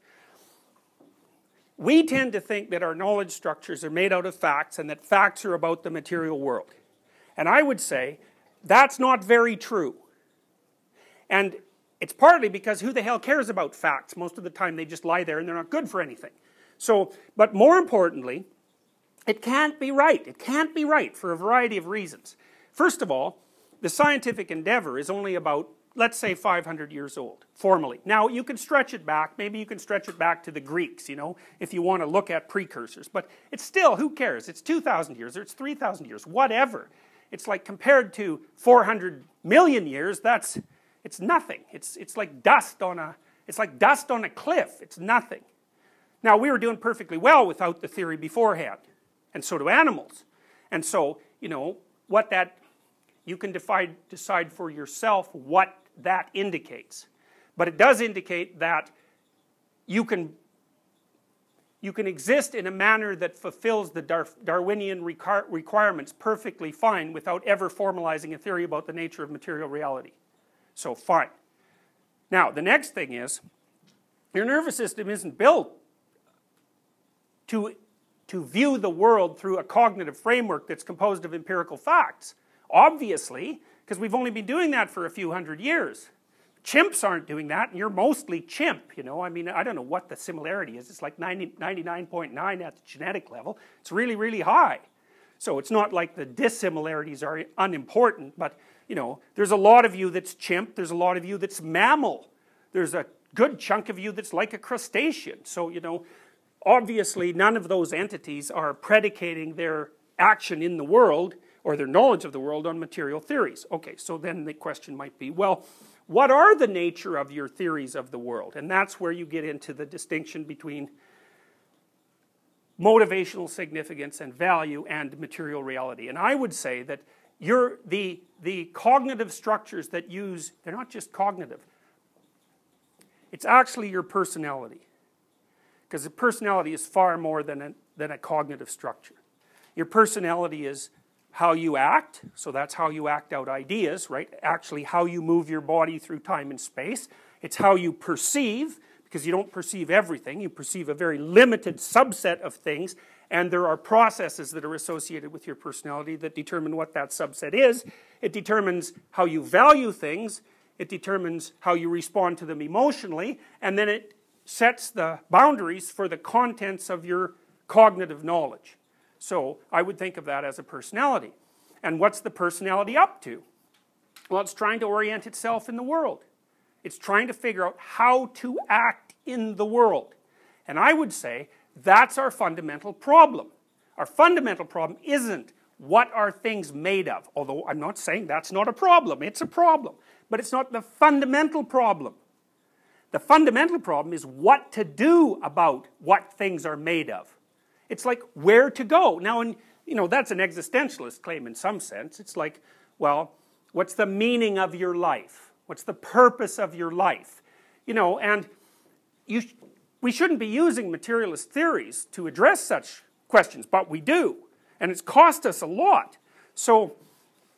We tend to think that our knowledge structures are made out of facts, and that facts are about the material world. And I would say that's not very true. And it's partly because who the hell cares about facts? Most of the time they just lie there and they're not good for anything. So, but more importantly, it can't be right. It can't be right for a variety of reasons. First of all, the scientific endeavor is only about, let's say, 500 years old, formally. Now, you can stretch it back. Maybe you can stretch it back to the Greeks, you know, if you want to look at precursors. But it's still, who cares? It's 2,000 years or it's 3,000 years, whatever. It's like compared to 400 million years, it's nothing. It's like dust on a cliff. It's nothing. Now, we were doing perfectly well without the theory beforehand, and so do animals. And so, you know, you can decide for yourself what that indicates. But it does indicate that you can exist in a manner that fulfills the Darwinian requirements perfectly fine without ever formalizing a theory about the nature of material reality. So, fine. Now, the next thing is, your nervous system isn't built to view the world through a cognitive framework that's composed of empirical facts. Obviously, because we've only been doing that for a few hundred years. Chimps aren't doing that, and you're mostly chimp, you know. I mean, I don't know what the similarity is. It's like 99.9 at the genetic level. It's really, really high. So it's not like the dissimilarities are unimportant, but you know, there's a lot of you that's chimp, there's a lot of you that's mammal, there's a good chunk of you that's like a crustacean. So, you know, obviously none of those entities are predicating their action in the world or their knowledge of the world on material theories. Okay, so then the question might be, well, what are the nature of your theories of the world? And that's where you get into the distinction between motivational significance and value and material reality. And I would say that the cognitive structures that use, they're not just cognitive, it's actually your personality. Because the personality is far more than a cognitive structure. Your personality is how you act, so that's how you act out ideas, right? Actually how you move your body through time and space. It's how you perceive, because you don't perceive everything, you perceive a very limited subset of things, and there are processes that are associated with your personality that determine what that subset is. It determines how you value things, it determines how you respond to them emotionally, and then it sets the boundaries for the contents of your cognitive knowledge. So I would think of that as a personality. And what's the personality up to? Well, it's trying to orient itself in the world. It's trying to figure out how to act in the world. And I would say that's our fundamental problem. Our fundamental problem isn't what are things made of, although I'm not saying that's not a problem. It's a problem. But it's not the fundamental problem. The fundamental problem is what to do about what things are made of. It's like where to go. Now, you know, that's an existentialist claim in some sense. It's like, well, what's the meaning of your life? What's the purpose of your life? You know, and we shouldn't be using materialist theories to address such questions, but we do. And it's cost us a lot. So,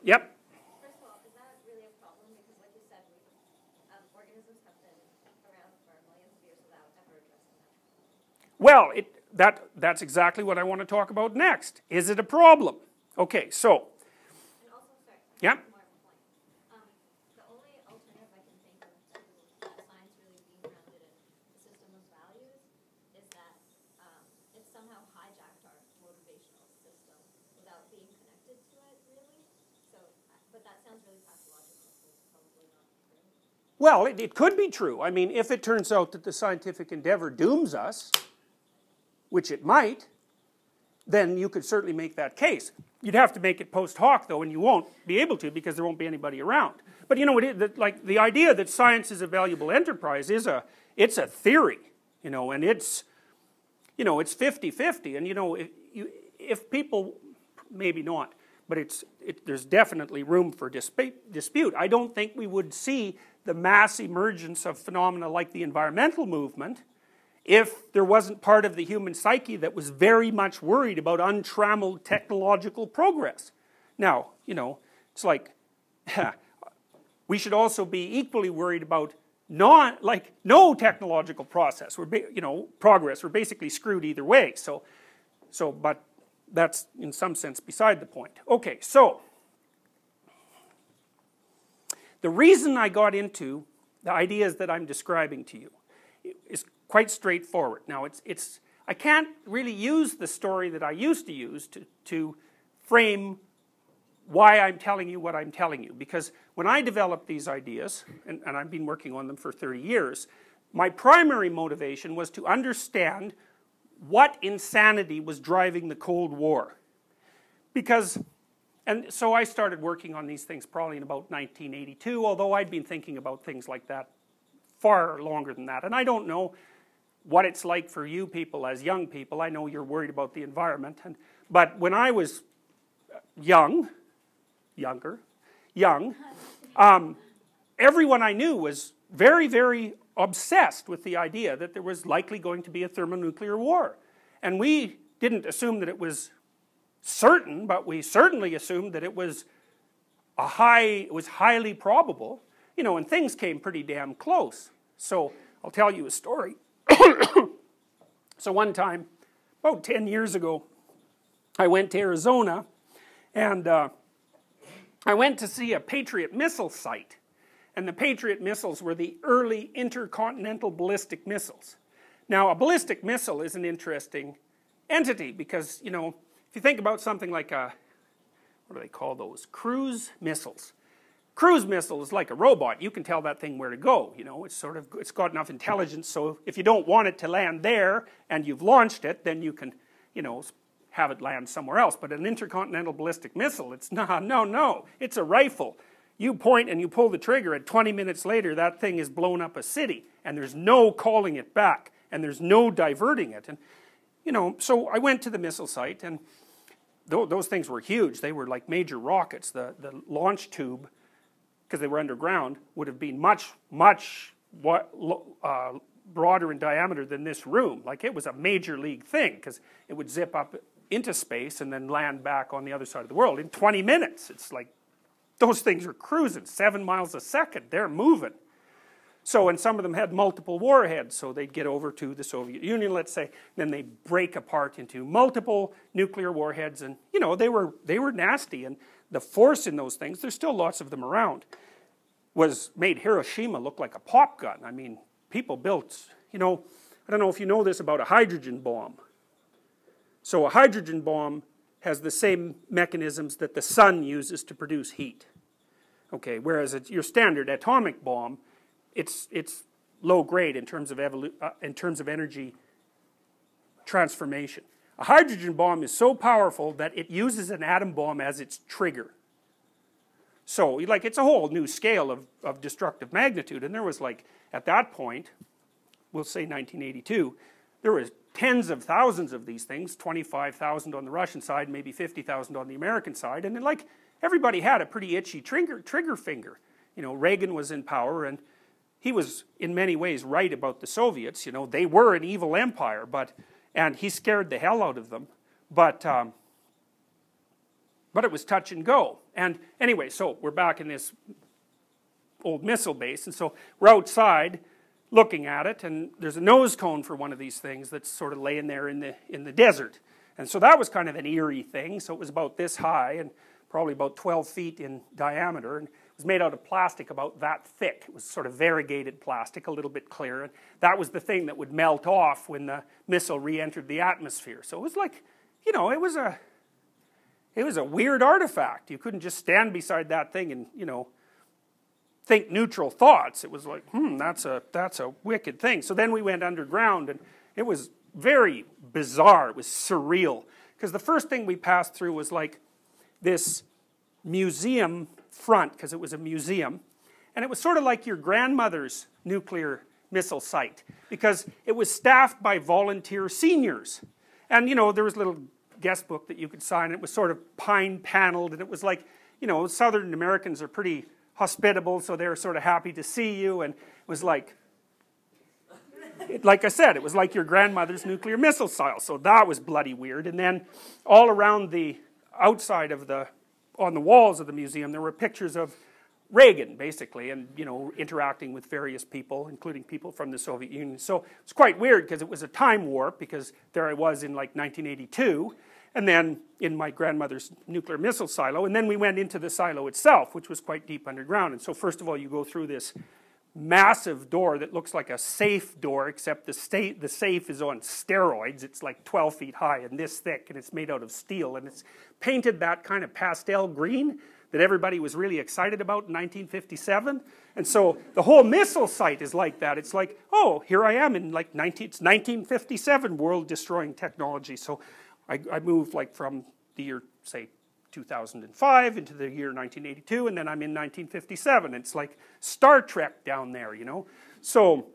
yep. First of all, is that really a problem? Because like you said, organisms have been around for millions of years without ever addressing that. Well, that's exactly what I want to talk about next. Is it a problem? Okay, so. And also, sorry, Yeah. more of a point. The only alternative I can think of to science really being grounded in the system of values is that it's somehow hijacked our motivational system without being connected to it, really. So, but that sounds really pathological, so it's probably not true. Well, it could be true. I mean, if it turns out that the scientific endeavor dooms us, which it might, then you could certainly make that case. You'd have to make it post hoc, though, and you won't be able to because there won't be anybody around. But you know, like the idea that science is a valuable enterprise it's a theory, you know, and it's 50-50. And you know, if people, maybe not, but there's definitely room for dispute. I don't think we would see the mass emergence of phenomena like the environmental movement if there wasn't part of the human psyche that was very much worried about untrammeled technological progress. Now, you know, it's like, we should also be equally worried about no technological progress. We're basically screwed either way. But that's in some sense beside the point. Okay, so the reason I got into the ideas that I'm describing to you is quite straightforward. Now, I can't really use the story that I used to use to frame why I'm telling you what I'm telling you. Because when I developed these ideas, and I've been working on them for 30 years, my primary motivation was to understand what insanity was driving the Cold War. And so I started working on these things probably in about 1982, although I'd been thinking about things like that far longer than that. And I don't know what it's like for you people as young people. I know you're worried about the environment. But when I was young, everyone I knew was very, very obsessed with the idea that there was likely going to be a thermonuclear war. And we didn't assume that it was certain, but we certainly assumed that it was highly probable, you know, and things came pretty damn close. So I'll tell you a story. So one time, about 10 years ago, I went to Arizona, and I went to see a Patriot missile site. And the Patriot missiles were the early intercontinental ballistic missiles. Now, a ballistic missile is an interesting entity because, you know, if you think about something like a, what do they call those? Cruise missiles. Cruise missile is like a robot. You can tell that thing where to go, you know. It's got enough intelligence, so if you don't want it to land there and you've launched it, then you can, you know, have it land somewhere else. But an intercontinental ballistic missile, it's no. It's a rifle. You point and you pull the trigger, and 20 minutes later that thing has blown up a city, and there's no calling it back, and there's no diverting it. And, you know, so I went to the missile site, and those things were huge. They were like major rockets. The launch tube, because they were underground, would have been much broader in diameter than this room. Like, it was a major league thing, because it would zip up into space and then land back on the other side of the world in 20 minutes. It's like, those things are cruising 7 miles a second. They're moving. So, and some of them had multiple warheads, so they'd get over to the Soviet Union, let's say, then they'd break apart into multiple nuclear warheads, and, you know, they were nasty, and the force in those things, there's still lots of them around, made Hiroshima look like a pop gun. I mean, people built, you know, I don't know if you know this about a hydrogen bomb. So a hydrogen bomb has the same mechanisms that the sun uses to produce heat. Okay, whereas your standard atomic bomb, it's low grade in terms of energy transformation. A hydrogen bomb is so powerful that it uses an atom bomb as its trigger. So, like, it's a whole new scale of destructive magnitude. And there was, like, at that point, we'll say 1982, there was tens of thousands of these things, 25,000 on the Russian side, maybe 50,000 on the American side. And then, like, everybody had a pretty itchy trigger finger. You know, Reagan was in power, and he was in many ways right about the Soviets. You know, they were an evil empire, and he scared the hell out of them. But it was touch and go. And anyway, so we're back in this old missile base, and so we're outside looking at it, and there's a nose cone for one of these things that's sort of laying there in the desert. And so that was kind of an eerie thing. So it was about this high and probably about 12 feet in diameter, and it was made out of plastic about that thick. It was sort of variegated plastic, a little bit clear, and that was the thing that would melt off when the missile re-entered the atmosphere. So it was like, you know, it was a weird artifact. You couldn't just stand beside that thing and, you know, think neutral thoughts. It was like, that's a wicked thing. So then we went underground, and it was very bizarre. It was surreal. Because the first thing we passed through was like this museum front, because it was a museum. And it was sort of like your grandmother's nuclear missile site, because it was staffed by volunteer seniors. And, you know, there was a little guest book that you could sign. It was sort of pine paneled, and it was like, you know, Southern Americans are pretty hospitable, so they were sort of happy to see you, and it was like, like I said, it was like your grandmother's nuclear missile style, so that was bloody weird. And then all around the outside of on the walls of the museum, there were pictures of Reagan, basically, and, you know, interacting with various people, including people from the Soviet Union. So it's quite weird, because it was a time warp, because there I was in like 1982, and then in my grandmother's nuclear missile silo, and then we went into the silo itself, which was quite deep underground. And so first of all, you go through this massive door that looks like a safe door, except the safe is on steroids. It's like 12 feet high and this thick, and it's made out of steel, and it's painted that kind of pastel green that everybody was really excited about in 1957. And so the whole missile site is like that. It's like, oh, here I am in like it's 1957, world-destroying technology. So I moved like from the year, say, 2005 into the year 1982, and then I'm in 1957. It's like Star Trek down there, you know. So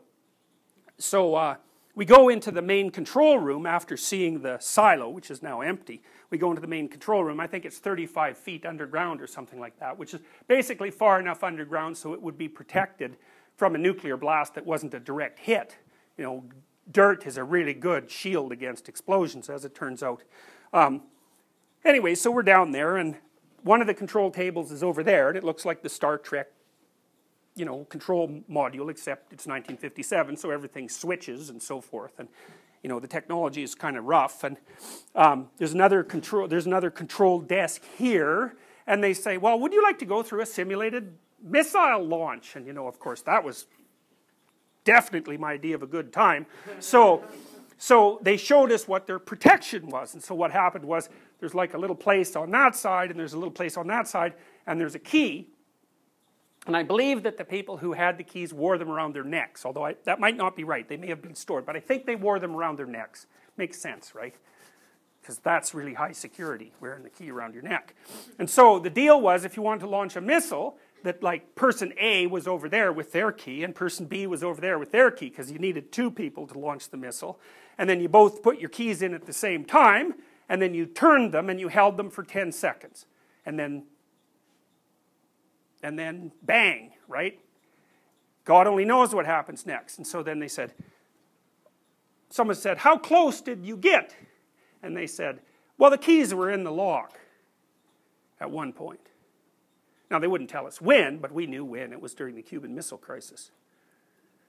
we go into the main control room after seeing the silo, which is now empty. We go into the main control room. I think it's 35 feet underground or something like that, which is basically far enough underground so it would be protected from a nuclear blast that wasn't a direct hit. You know, dirt is a really good shield against explosions, as it turns out. Anyway, so we're down there, and one of the control tables is over there, and it looks like the Star Trek, you know, control module, except it's 1957, so everything switches and so forth, and, you know, the technology is kind of rough. And there's another control desk here, and they say, well, would you like to go through a simulated missile launch? And, you know, of course, that was definitely my idea of a good time. So they showed us what their protection was. And so what happened was there's like a little place on that side, and there's a little place on that side, and there's a key. And I believe that the people who had the keys wore them around their necks, although that might not be right. They may have been stored, but I think they wore them around their necks. Makes sense, right? Because that's really high security, wearing the key around your neck. And so the deal was, if you wanted to launch a missile, that like person A was over there with their key, and person B was over there with their key, because you needed 2 people to launch the missile. And then you both put your keys in at the same time, and then you turned them and you held them for 10 seconds. And then bang, right? God only knows what happens next. And so then they said, someone said, how close did you get? And they said, well, the keys were in the lock at one point. Now, they wouldn't tell us when, but we knew when. It was during the Cuban Missile Crisis.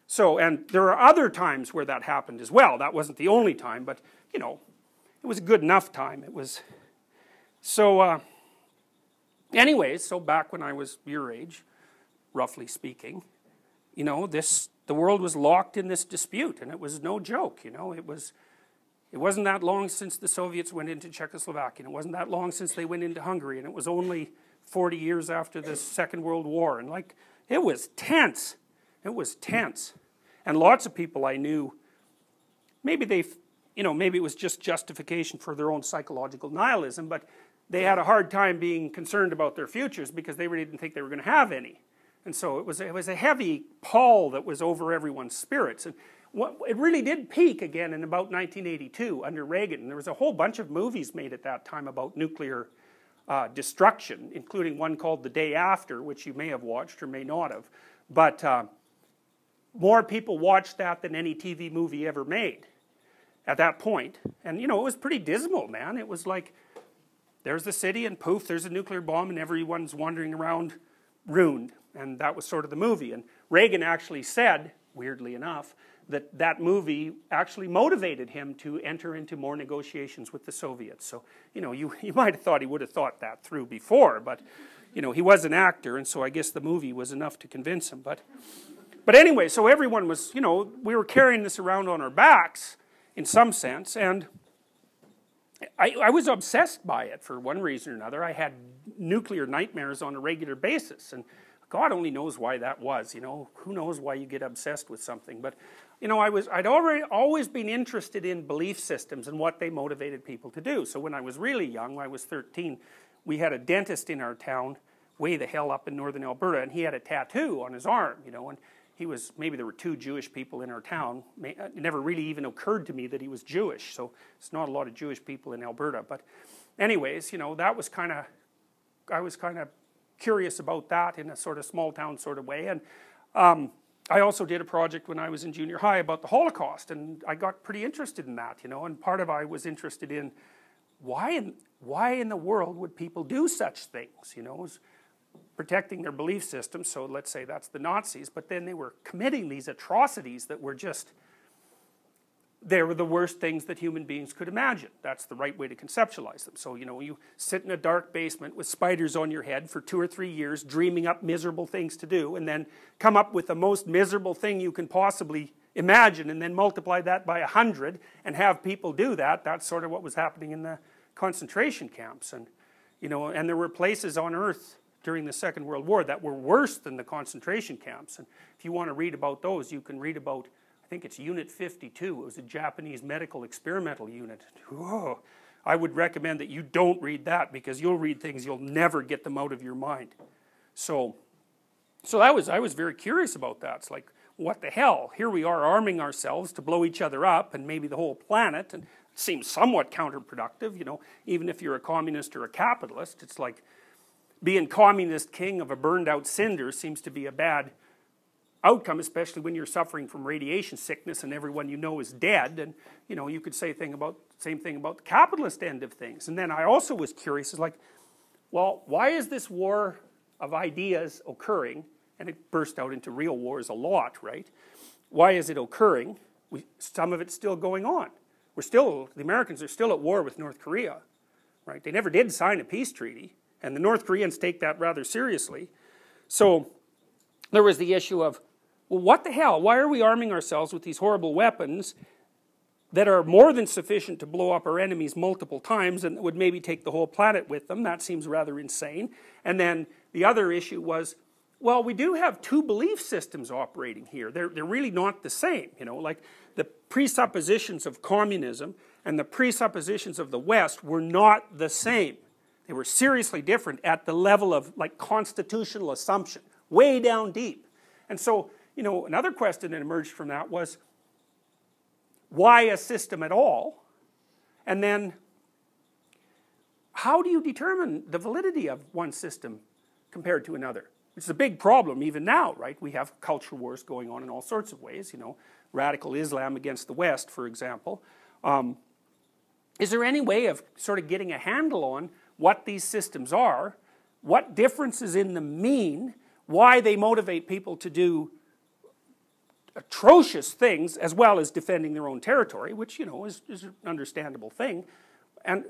So, and there are other times where that happened as well. That wasn't the only time, but, you know, it was a good enough time. It was, so, anyways, so back when I was your age, roughly speaking, you know, the world was locked in this dispute, and it was no joke, you know. It wasn't that long since the Soviets went into Czechoslovakia, and it wasn't that long since they went into Hungary, and it was only 40 years after the Second World War, and like, it was tense. It was tense. And lots of people I knew, maybe maybe it was just justification for their own psychological nihilism, but they had a hard time being concerned about their futures because they really didn't think they were going to have any. And so it was a heavy pall that was over everyone's spirits. And it really did peak again in about 1982 under Reagan. And there was a whole bunch of movies made at that time about nuclear destruction, including one called The Day After, which you may have watched or may not have. But more people watched that than any TV movie ever made at that point. And, you know, it was pretty dismal, man. It was like, there's the city, and poof, there's a nuclear bomb, and everyone's wandering around ruined. And that was sort of the movie. And Reagan actually said, weirdly enough, that that movie actually motivated him to enter into more negotiations with the Soviets. So, you know, you might have thought he would have thought that through before, but, you know, he was an actor, and so I guess the movie was enough to convince him. But anyway, so everyone was, you know, we were carrying this around on our backs, in some sense, and I was obsessed by it for one reason or another. I had nuclear nightmares on a regular basis, and God only knows why that was, you know. Who knows why you get obsessed with something. But, you know, I'd always been interested in belief systems and what they motivated people to do. So when I was really young, when I was 13, we had a dentist in our town, way the hell up in northern Alberta, and he had a tattoo on his arm, you know, and maybe there were 2 Jewish people in our town. It never really even occurred to me that he was Jewish, so it's not a lot of Jewish people in Alberta. But anyways, you know, I was kind of curious about that in a sort of small town sort of way. And I also did a project when I was in junior high about the Holocaust, and I got pretty interested in that, you know, and part of I was interested in why in the world would people do such things, you know. It was protecting their belief system, so let's say that's the Nazis, but then they were committing these atrocities that were just, they were the worst things that human beings could imagine. That's the right way to conceptualize them. So, you know, you sit in a dark basement with spiders on your head for 2 or 3 years, dreaming up miserable things to do, and then come up with the most miserable thing you can possibly imagine, and then multiply that by 100, and have people do that. That's sort of what was happening in the concentration camps. And, you know, and there were places on Earth during the Second World War that were worse than the concentration camps. And if you want to read about those, you can read about, I think it's Unit 52. It was a Japanese medical experimental unit. Whoa. I would recommend that you don't read that, because you'll read things, you'll never get them out of your mind. So I was very curious about that. It's like, what the hell? Here we are arming ourselves to blow each other up, and maybe the whole planet, and it seems somewhat counterproductive, you know, even if you're a communist or a capitalist. It's like, being communist king of a burned out cinder seems to be a bad outcome, especially when you're suffering from radiation sickness and everyone you know is dead. And, you know, you could say same thing about the capitalist end of things. And then I also was curious, is like, well, why is this war of ideas occurring? And it burst out into real wars a lot, right? Why is it occurring? Some of it's still going on. The Americans are still at war with North Korea, right? They never did sign a peace treaty. And the North Koreans take that rather seriously. So there was the issue of, well, what the hell? Why are we arming ourselves with these horrible weapons that are more than sufficient to blow up our enemies multiple times and would maybe take the whole planet with them. That seems rather insane. And then the other issue was, well, we do have two belief systems operating here. They're really not the same, you know, like the presuppositions of communism and the presuppositions of the West were not the same. They were seriously different at the level of like constitutional assumption, way down deep. And so, you know, another question that emerged from that was, why a system at all? And then, how do you determine the validity of one system compared to another? It's a big problem even now, right? We have culture wars going on in all sorts of ways, you know, radical Islam against the West, for example. Is there any way of sort of getting a handle on what these systems are, what differences in them mean, why they motivate people to do atrocious things as well as defending their own territory, which, you know, is an understandable thing. And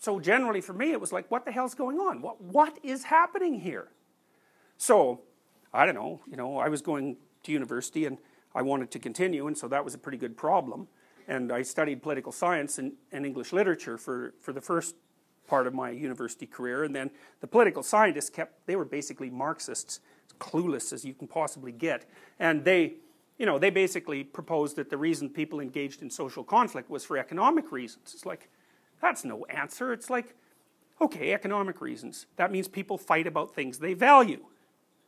so generally for me it was like, what the hell's going on? What is happening here? So, I don't know, you know, I was going to university and I wanted to continue, and so that was a pretty good problem. And I studied political science and English literature for the first part of my university career, and then the political scientists they were basically Marxists, as clueless as you can possibly get. And they, you know, they basically proposed that the reason people engaged in social conflict was for economic reasons. It's like, that's no answer. It's like, okay, economic reasons. That means people fight about things they value.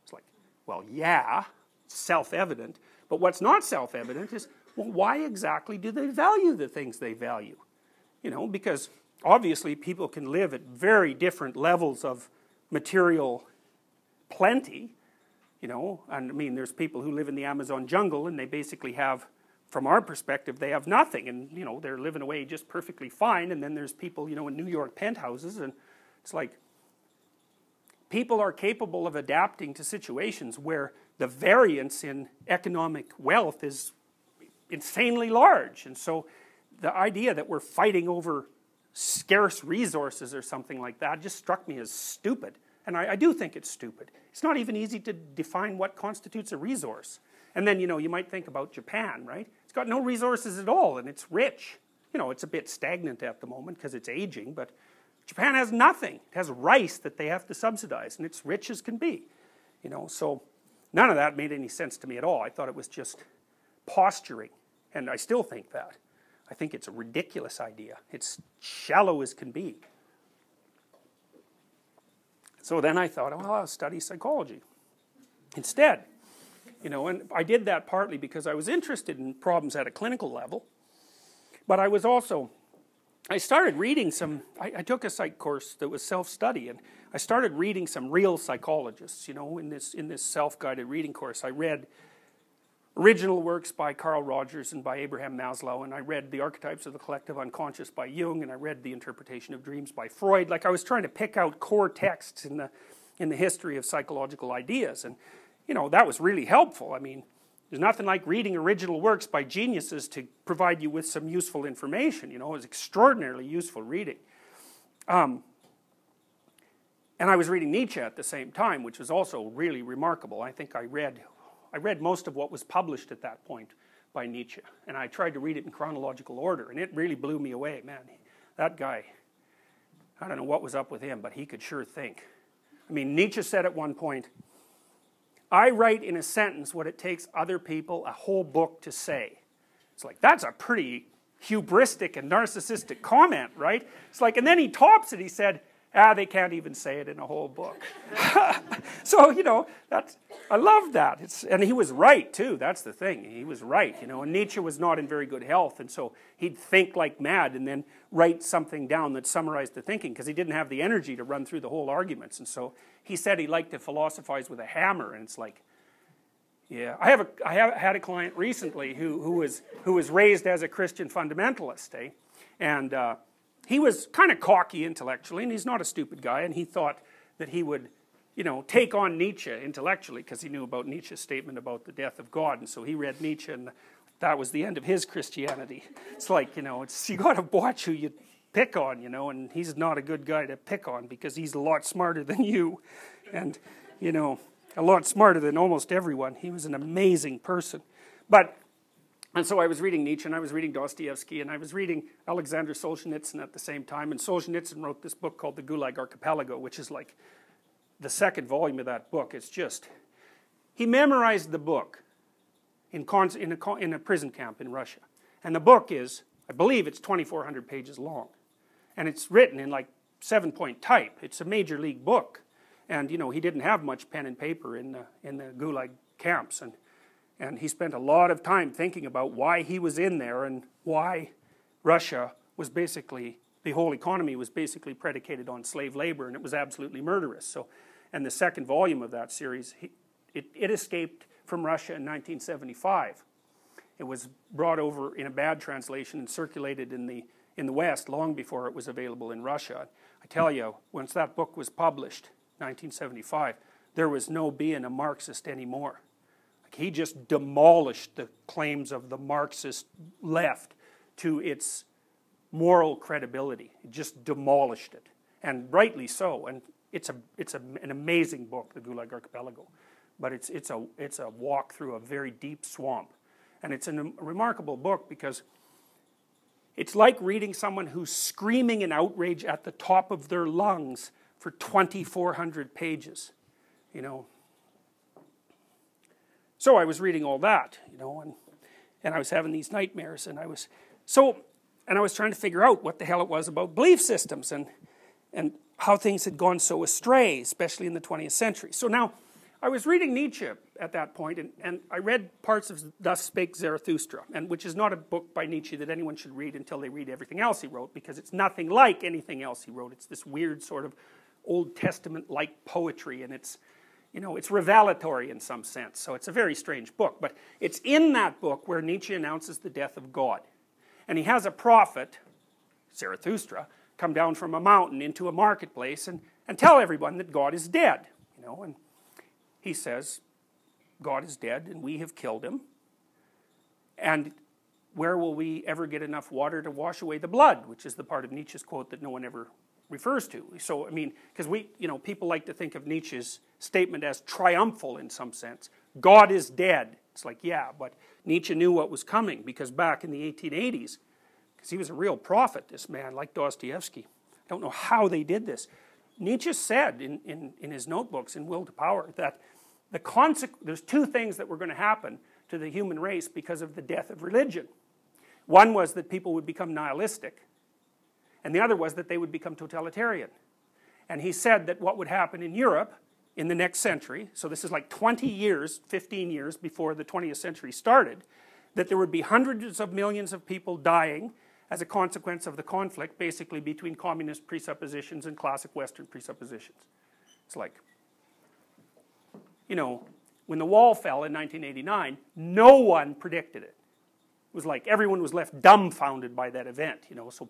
It's like, well, yeah, it's self-evident. But what's not self-evident is, well, why exactly do they value the things they value? You know, because obviously people can live at very different levels of material plenty, you know, and I mean, there's people who live in the Amazon jungle and they basically have, from our perspective, they have nothing, and, you know, they're living away just perfectly fine. And then there's people, you know, in New York penthouses, and it's like, people are capable of adapting to situations where the variance in economic wealth is insanely large. And so the idea that we're fighting over scarce resources or something like that just struck me as stupid. And I do think it's stupid. It's not even easy to define what constitutes a resource. And then, you know, you might think about Japan, right? It's got no resources at all, and it's rich. You know, it's a bit stagnant at the moment because it's aging, but Japan has nothing. It has rice that they have to subsidize, and it's rich as can be. You know, so none of that made any sense to me at all. I thought it was just posturing, and I still think that. I think it's a ridiculous idea. It's shallow as can be. So then I thought, well, I'll study psychology instead. You know, and I did that partly because I was interested in problems at a clinical level, but I was also, I started reading some, I took a psych course that was self-study, and I started reading some real psychologists, you know, in this self-guided reading course. I read original works by Carl Rogers and by Abraham Maslow, and I read The Archetypes of the Collective Unconscious by Jung, and I read The Interpretation of Dreams by Freud. Like, I was trying to pick out core texts in the history of psychological ideas, and, you know, that was really helpful. I mean, there's nothing like reading original works by geniuses to provide you with some useful information. You know, it was extraordinarily useful reading. And I was reading Nietzsche at the same time, which was also really remarkable. I think I read most of what was published at that point by Nietzsche, and I tried to read it in chronological order, and it really blew me away. Man, that guy, I don't know what was up with him, but he could sure think. I mean, Nietzsche said at one point, I write in a sentence what it takes other people a whole book to say. It's like, that's a pretty hubristic and narcissistic comment, right? It's like, and then he tops it, he said, they can't even say it in a whole book. So, you know, I love that. And he was right, too. That's the thing. He was right, you know. And Nietzsche was not in very good health, and so he'd think like mad and then write something down that summarized the thinking, because he didn't have the energy to run through the whole arguments. And so he said he liked to philosophize with a hammer, and it's like, yeah. I had a client recently who was raised as a Christian fundamentalist, eh? And he was kind of cocky intellectually, and he's not a stupid guy, and he thought that he would, you know, take on Nietzsche intellectually, because he knew about Nietzsche's statement about the death of God, and so he read Nietzsche, and that was the end of his Christianity. It's like, you know, you got to watch who you pick on, you know, and he's not a good guy to pick on, because he's a lot smarter than you, and, you know, a lot smarter than almost everyone. He was an amazing person. But And so I was reading Nietzsche, and I was reading Dostoevsky, and I was reading Alexander Solzhenitsyn at the same time. And Solzhenitsyn wrote this book called The Gulag Archipelago, which is like the second volume of that book. It's just, he memorized the book in a prison camp in Russia. And the book is, I believe it's 2,400 pages long. And it's written in like 7-point type. It's a major league book. And, you know, he didn't have much pen and paper in the Gulag camps. And he spent a lot of time thinking about why he was in there and why Russia was basically, the whole economy was basically predicated on slave labor, and it was absolutely murderous. So, and the second volume of that series, it escaped from Russia in 1975. It was brought over in a bad translation and circulated in the West long before it was available in Russia. I tell you, once that book was published, 1975, there was no being a Marxist anymore. He just demolished the claims of the Marxist left to its moral credibility. He just demolished it, and rightly so. And it's an amazing book, The Gulag Archipelago, but it's a walk through a very deep swamp, and it's a remarkable book because it's like reading someone who's screaming in outrage at the top of their lungs for 2,400 pages, you know. So I was reading all that, you know, and I was having these nightmares, and I was trying to figure out what the hell it was about belief systems and how things had gone so astray, especially in the 20th century. So now, I was reading Nietzsche at that point, and I read parts of Thus Spake Zarathustra, which is not a book by Nietzsche that anyone should read until they read everything else he wrote, because it's nothing like anything else he wrote. It's this weird sort of Old Testament-like poetry, and it's, you know, it's revelatory in some sense, so it's a very strange book. But it's in that book where Nietzsche announces the death of God. And he has a prophet, Zarathustra, come down from a mountain into a marketplace and tell everyone that God is dead. You know, and he says, God is dead and we have killed him. And where will we ever get enough water to wash away the blood? Which is the part of Nietzsche's quote that no one ever refers to. So, I mean, because people like to think of Nietzsche's statement as triumphal in some sense. God is dead. It's like, yeah, but Nietzsche knew what was coming, because back in the 1880s, because he was a real prophet, this man, like Dostoevsky. I don't know how they did this. Nietzsche said in his notebooks in Will to Power that there's two things that were going to happen to the human race because of the death of religion. One was that people would become nihilistic, and the other was that they would become totalitarian. And he said that what would happen in Europe in the next century, so this is like 20 years, 15 years before the 20th century started, that there would be hundreds of millions of people dying as a consequence of the conflict, basically between communist presuppositions and classic Western presuppositions. It's like, you know, when the wall fell in 1989, no one predicted it. It was like everyone was left dumbfounded by that event, you know, so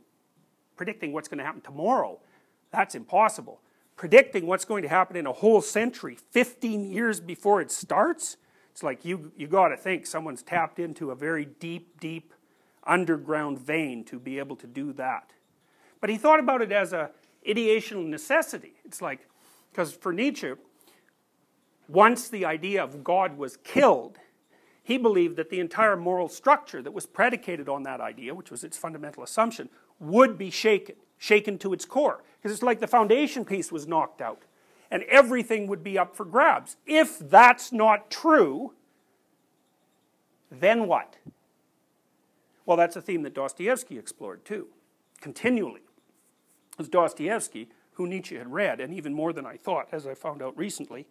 predicting what's going to happen tomorrow, that's impossible. Predicting what's going to happen in a whole century, 15 years before it starts, it's like you got to think someone's tapped into a very deep, deep underground vein to be able to do that. But he thought about it as a ideational necessity. It's like, because for Nietzsche, once the idea of God was killed, he believed that the entire moral structure that was predicated on that idea, which was its fundamental assumption, would be shaken to its core. Because it's like the foundation piece was knocked out, and everything would be up for grabs. If that's not true, then what? Well, that's a theme that Dostoevsky explored too, continually. It was Dostoevsky, who Nietzsche had read, and even more than I thought, as I found out recently.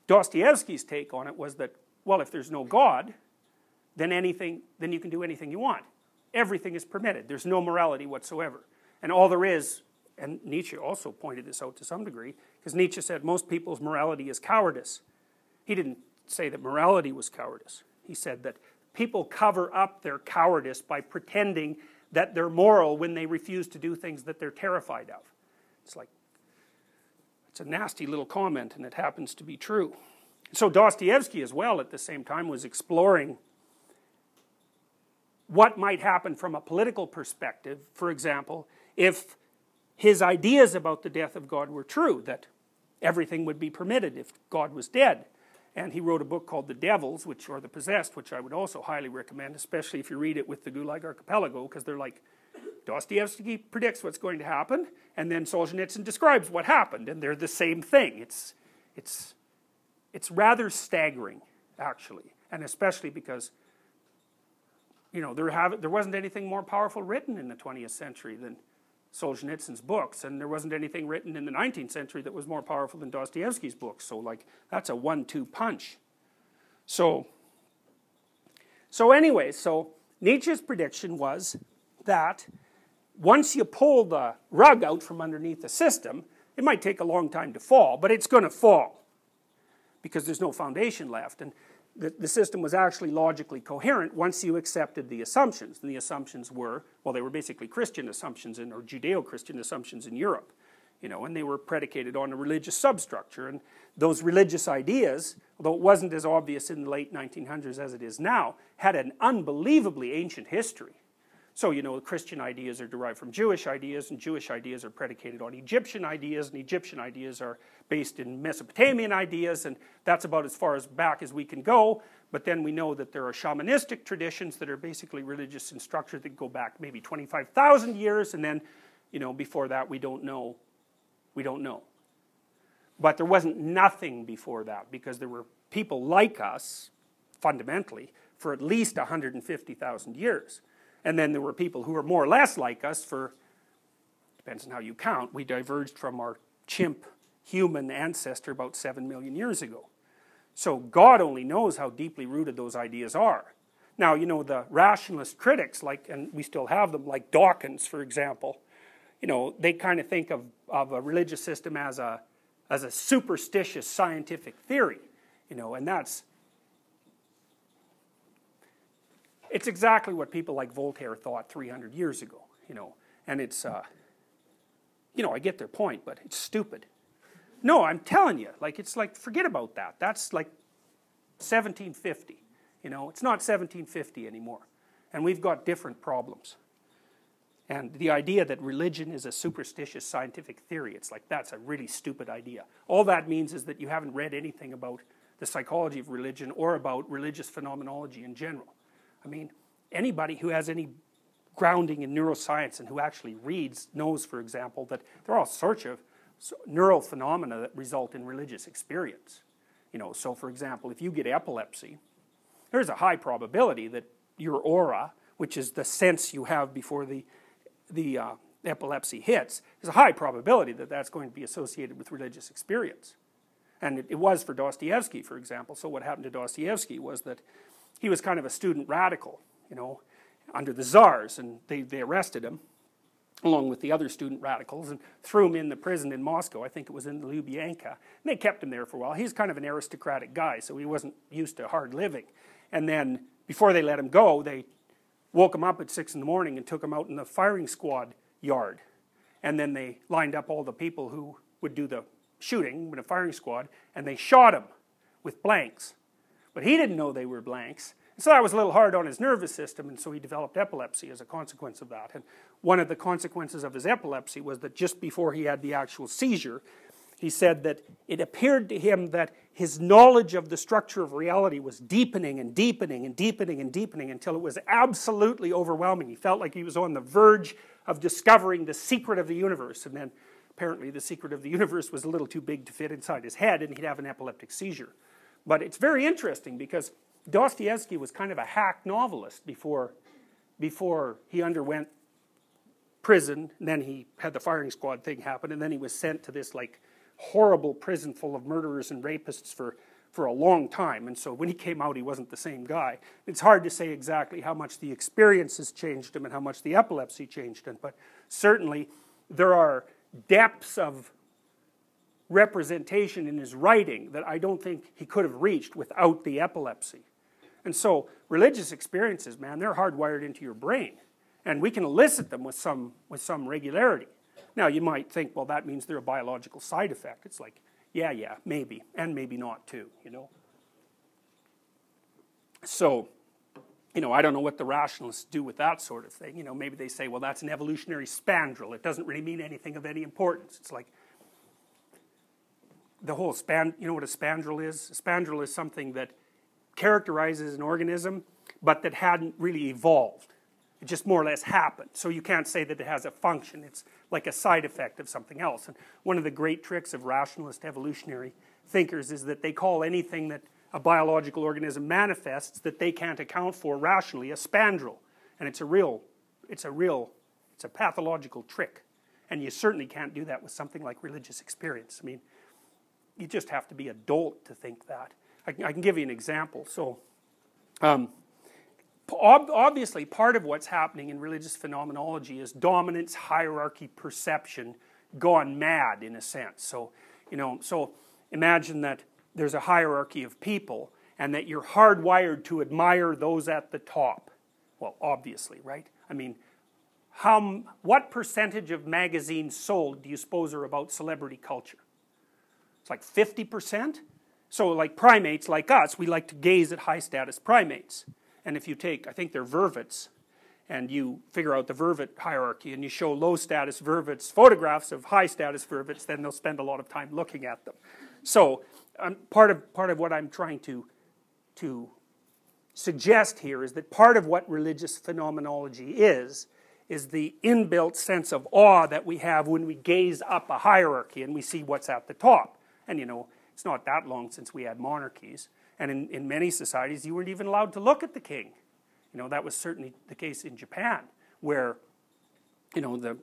Dostoevsky's take on it was that, well, if there's no God, then you can do anything you want. Everything is permitted. There's no morality whatsoever. And all there is, and Nietzsche also pointed this out to some degree, because Nietzsche said most people's morality is cowardice. He didn't say that morality was cowardice. He said that people cover up their cowardice by pretending that they're moral when they refuse to do things that they're terrified of. It's like, it's a nasty little comment, and it happens to be true. So Dostoevsky as well at the same time was exploring what might happen from a political perspective, for example, if his ideas about the death of God were true, that everything would be permitted if God was dead. And he wrote a book called The Devils, or The Possessed, which I would also highly recommend, especially if you read it with the Gulag Archipelago, because they're like, Dostoevsky predicts what's going to happen, and then Solzhenitsyn describes what happened, and they're the same thing. It's rather staggering, actually, and especially because, you know, there wasn't anything more powerful written in the 20th century than Solzhenitsyn's books, and there wasn't anything written in the 19th century that was more powerful than Dostoevsky's books. So, like, that's a 1-2 punch. So anyway, Nietzsche's prediction was that once you pull the rug out from underneath the system, it might take a long time to fall, but it's going to fall because there's no foundation left. And the system was actually logically coherent once you accepted the assumptions. And the assumptions were, well, they were basically Christian assumptions or Judeo-Christian assumptions in Europe, you know, and they were predicated on a religious substructure. And those religious ideas, although it wasn't as obvious in the late 1900s as it is now, had an unbelievably ancient history. So, you know, Christian ideas are derived from Jewish ideas, and Jewish ideas are predicated on Egyptian ideas, and Egyptian ideas are based in Mesopotamian ideas, and that's about as far as back as we can go. But then we know that there are shamanistic traditions that are basically religious in structure that go back maybe 25,000 years, and then, you know, before that we don't know. We don't know. But there wasn't nothing before that, because there were people like us, fundamentally, for at least 150,000 years. And then there were people who were more or less like us for, depends on how you count, we diverged from our chimp human ancestor about 7 million years ago. So God only knows how deeply rooted those ideas are. Now, you know, the rationalist critics, like, and we still have them, like Dawkins, for example, you know, they kind of think of a religious system as a superstitious scientific theory, you know, and it's exactly what people like Voltaire thought 300 years ago, you know, and it's, you know, I get their point, but it's stupid. No, I'm telling you, like, it's like, forget about that. That's like 1750, you know, it's not 1750 anymore, and we've got different problems. And the idea that religion is a superstitious scientific theory, it's like, that's a really stupid idea. All that means is that you haven't read anything about the psychology of religion or about religious phenomenology in general. I mean, anybody who has any grounding in neuroscience and who actually reads knows, for example, that there are all sorts of neural phenomena that result in religious experience. You know, so for example, if you get epilepsy, there's a high probability that your aura, which is the sense you have before the epilepsy hits, there's a high probability that that's going to be associated with religious experience. And it was for Dostoevsky, for example. So what happened to Dostoevsky was that he was kind of a student radical, you know, under the czars, and they arrested him, along with the other student radicals, and threw him in the prison in Moscow. I think it was in Lubyanka. And they kept him there for a while. He's kind of an aristocratic guy, so he wasn't used to hard living. And then, before they let him go, they woke him up at 6 in the morning and took him out in the firing squad yard. And then they lined up all the people who would do the shooting with a firing squad, and they shot him with blanks. But he didn't know they were blanks. So that was a little hard on his nervous system, and so he developed epilepsy as a consequence of that. And one of the consequences of his epilepsy was that just before he had the actual seizure, he said that it appeared to him that his knowledge of the structure of reality was deepening and deepening and deepening and deepening until it was absolutely overwhelming. He felt like he was on the verge of discovering the secret of the universe, and then apparently the secret of the universe was a little too big to fit inside his head, and he'd have an epileptic seizure. But it's very interesting because Dostoevsky was kind of a hack novelist before he underwent prison, and then he had the firing squad thing happen, and then he was sent to this like horrible prison full of murderers and rapists for a long time. And so when he came out, he wasn't the same guy. It's hard to say exactly how much the experiences changed him and how much the epilepsy changed him, but certainly there are depths of representation in his writing that I don't think he could have reached without the epilepsy. And so religious experiences, man, they're hardwired into your brain, and we can elicit them with some regularity. Now you might think, well, that means they're a biological side effect. It's like, yeah, maybe, and maybe not too, you know. So, you know, I don't know what the rationalists do with that sort of thing. You know, maybe they say, well, that's an evolutionary spandrel. It doesn't really mean anything of any importance. It's like, the whole you know what a spandrel is? A spandrel is something that characterizes an organism, but that hadn't really evolved. It just more or less happened. So you can't say that it has a function. It's like a side effect of something else. And one of the great tricks of rationalist evolutionary thinkers is that they call anything that a biological organism manifests that they can't account for rationally a spandrel. And it's a pathological trick. And you certainly can't do that with something like religious experience. I mean, you just have to be a dolt to think that. I can give you an example. So, obviously, part of what's happening in religious phenomenology is dominance, hierarchy, perception gone mad, in a sense. So, so imagine that there's a hierarchy of people, and that you're hardwired to admire those at the top. Well, obviously, right? I mean, what percentage of magazines sold do you suppose are about celebrity culture? It's like 50%. So like primates like us, we like to gaze at high status primates. And if you take, I think they're vervets, and you figure out the vervet hierarchy and you show low status vervets photographs of high status vervets, then they'll spend a lot of time looking at them. So part of what I'm trying to suggest here is that part of what religious phenomenology is the inbuilt sense of awe that we have when we gaze up a hierarchy and we see what's at the top. And it's not that long since we had monarchies. And in many societies, you weren't even allowed to look at the king. That was certainly the case in Japan, where, the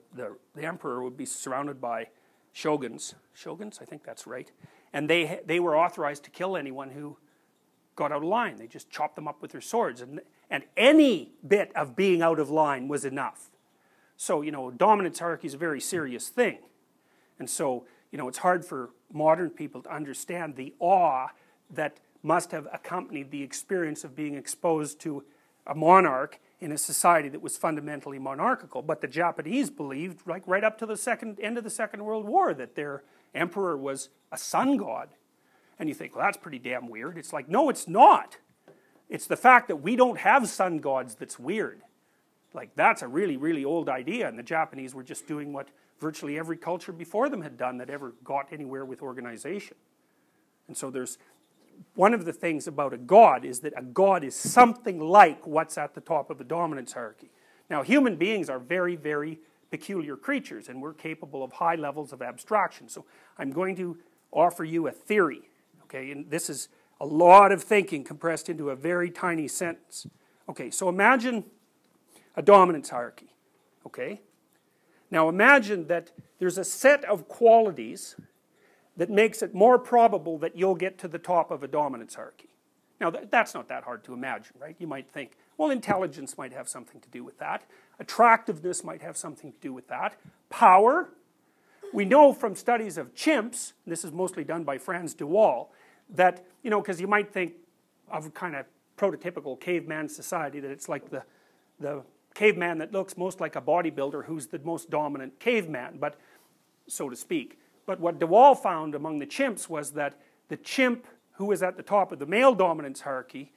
emperor would be surrounded by shoguns. Shoguns, I think that's right. And they were authorized to kill anyone who got out of line. They just chopped them up with their swords. And any bit of being out of line was enough. So, dominance hierarchy is a very serious thing. And so, it's hard for modern people to understand the awe that must have accompanied the experience of being exposed to a monarch in a society that was fundamentally monarchical. But the Japanese believed, right up to the end of the Second World War, that their emperor was a sun god. And you think, well, that's pretty damn weird. It's like, no, it's not. It's the fact that we don't have sun gods that's weird. Like, that's a really, really old idea, and the Japanese were just doing what virtually every culture before them had done that ever got anywhere with organization. And so there's one of the things about a god is that a god is something like what's at the top of the dominance hierarchy. Now, human beings are very, very peculiar creatures, and we're capable of high levels of abstraction. So I'm going to offer you a theory, okay? And this is a lot of thinking compressed into a very tiny sentence. Okay, so imagine a dominance hierarchy, okay? Now imagine that there's a set of qualities that makes it more probable that you'll get to the top of a dominance hierarchy. Now that's not that hard to imagine, right? You might think, well, intelligence might have something to do with that. Attractiveness might have something to do with that. Power. We know from studies of chimps, this is mostly done by Frans de Waal, that, because you might think of kind of prototypical caveman society, that it's like the caveman that looks most like a bodybuilder who's the most dominant caveman, but so to speak. But what de Waal found among the chimps was that the chimp who was at the top of the male dominance hierarchy,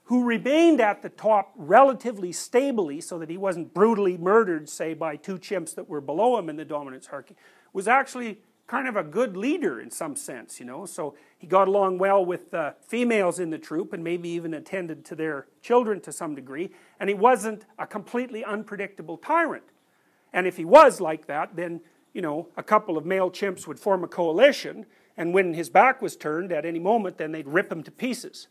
who remained at the top relatively stably so that he wasn't brutally murdered, say, by two chimps that were below him in the dominance hierarchy, was actually kind of a good leader in some sense, So he got along well with the females in the troop and maybe even attended to their children to some degree, and he wasn't a completely unpredictable tyrant. And if he was like that, then, a couple of male chimps would form a coalition, and when his back was turned at any moment, then they'd rip him to pieces.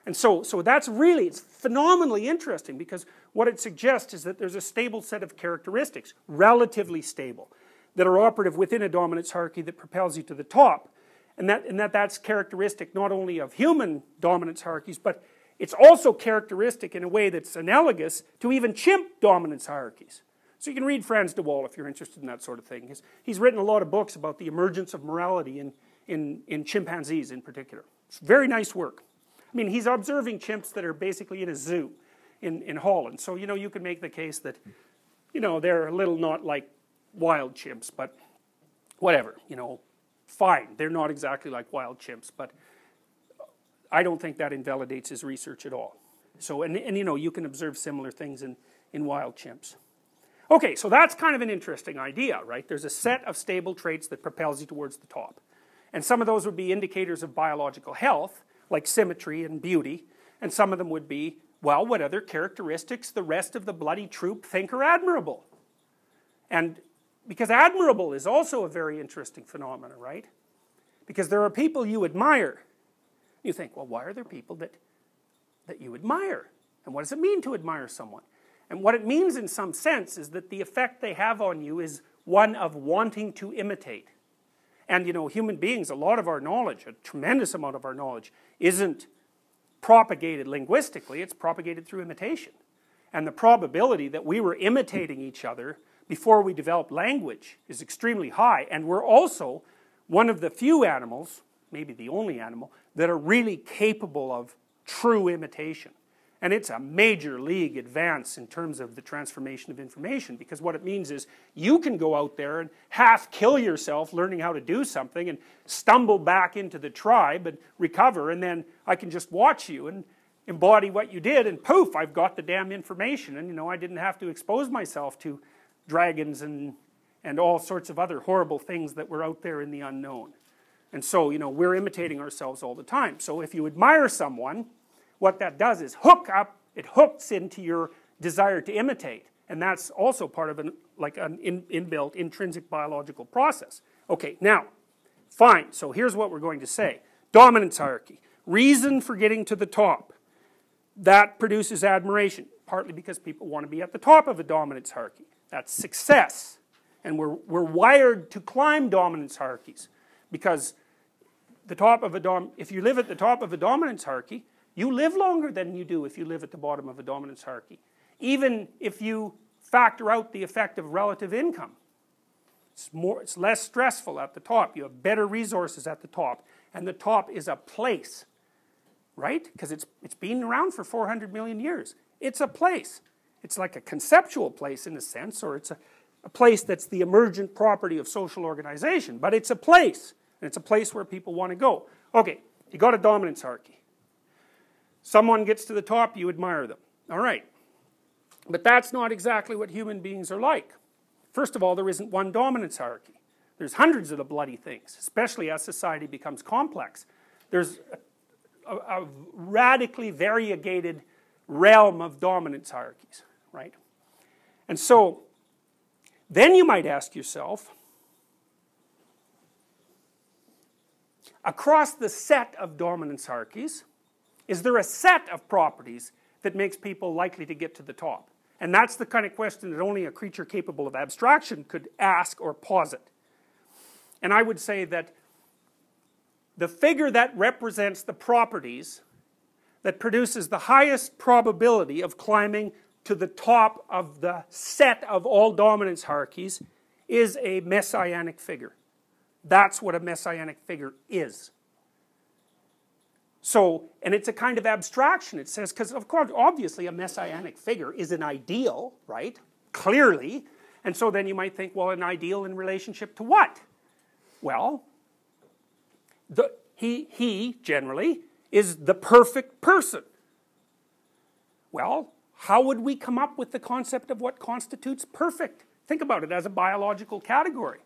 And so it's phenomenally interesting, because what it suggests is that there's a stable set of characteristics, relatively stable, that are operative within a dominance hierarchy that propels you to the top. And that's characteristic not only of human dominance hierarchies, but it's also characteristic in a way that's analogous to even chimp dominance hierarchies. So you can read Frans de Waal if you're interested in that sort of thing. He's written a lot of books about the emergence of morality in chimpanzees in particular. It's very nice work. I mean, he's observing chimps that are basically in a zoo in Holland. So, you can make the case that, they're a little not like wild chimps, but whatever, fine. They're not exactly like wild chimps, but I don't think that invalidates his research at all. So, and you can observe similar things in wild chimps. Okay, so that's kind of an interesting idea, right? There's a set of stable traits that propels you towards the top. And some of those would be indicators of biological health, like symmetry and beauty. And some of them would be, well, what other characteristics the rest of the bloody troop think are admirable? And because admirable is also a very interesting phenomenon, right? Because there are people you admire. You think, well, why are there people that you admire? And what does it mean to admire someone? And what it means in some sense is that the effect they have on you is one of wanting to imitate. And you know, human beings, a lot of our knowledge, a tremendous amount of our knowledge, isn't propagated linguistically, it's propagated through imitation. And the probability that we were imitating each other before we developed language is extremely high. And we're also one of the few animals, maybe the only animal, that are really capable of true imitation. And it's a major league advance in terms of the transformation of information, because what it means is you can go out there and half kill yourself learning how to do something and stumble back into the tribe and recover, and then I can just watch you and embody what you did, and poof, I've got the damn information. And you know, I didn't have to expose myself to dragons and all sorts of other horrible things that were out there in the unknown. And so, you know, we're imitating ourselves all the time. So if you admire someone, what that does is it hooks into your desire to imitate. And that's also part of an inbuilt intrinsic biological process. Okay, now, fine, so here's what we're going to say. Dominance hierarchy. Reason for getting to the top. That produces admiration, partly because people want to be at the top of a dominance hierarchy. That's success. And we're wired to climb dominance hierarchies, because if you live at the top of a dominance hierarchy, you live longer than you do if you live at the bottom of a dominance hierarchy. Even if you factor out the effect of relative income. It's less stressful at the top. You have better resources at the top. And the top is a place, right? Because it's been around for 400 million years. It's a place. It's like a conceptual place in a sense, or it's a place that's the emergent property of social organization. But it's a place. And it's a place where people want to go. Okay, you got a dominance hierarchy. Someone gets to the top, you admire them. All right. But that's not exactly what human beings are like. First of all, there isn't one dominance hierarchy. There's hundreds of the bloody things, especially as society becomes complex. There's a radically variegated realm of dominance hierarchies, right? And so, then you might ask yourself, across the set of dominance hierarchies, is there a set of properties that makes people likely to get to the top? And that's the kind of question that only a creature capable of abstraction could ask or posit. And I would say that the figure that represents the properties that produces the highest probability of climbing to the top of the set of all dominance hierarchies is a messianic figure. That's what a messianic figure is. So, and it's a kind of abstraction, it says, because of course, obviously a messianic figure is an ideal, right? Clearly. And so then you might think, well, an ideal in relationship to what? Well, he generally is the perfect person. Well, how would we come up with the concept of what constitutes perfect? Think about it as a biological category.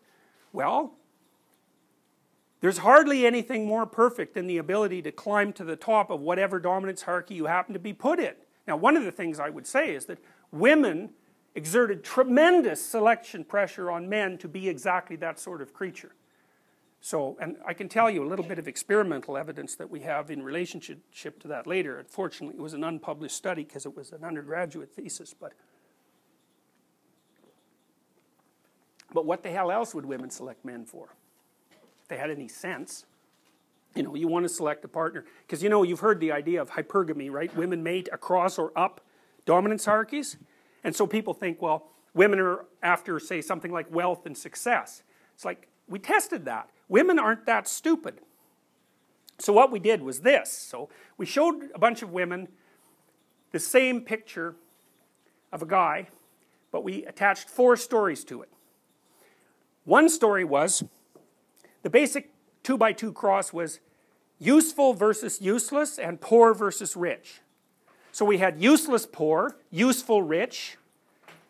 Well, there's hardly anything more perfect than the ability to climb to the top of whatever dominance hierarchy you happen to be put in. Now, one of the things I would say is that women exerted tremendous selection pressure on men to be exactly that sort of creature. So, and I can tell you a little bit of experimental evidence that we have in relationship to that later. Unfortunately, it was an unpublished study because it was an undergraduate thesis, but what the hell else would women select men for? If they had any sense. You know, you want to select a partner, because you know, you've heard the idea of hypergamy, right? Women mate across or up dominance hierarchies. And so people think, well, women are after, say, something like wealth and success. It's like, we tested that. Women aren't that stupid. So what we did was this. So we showed a bunch of women the same picture of a guy, but we attached 4 stories to it. One story was, the basic 2x2 cross was useful versus useless and poor versus rich. So we had useless poor, useful rich,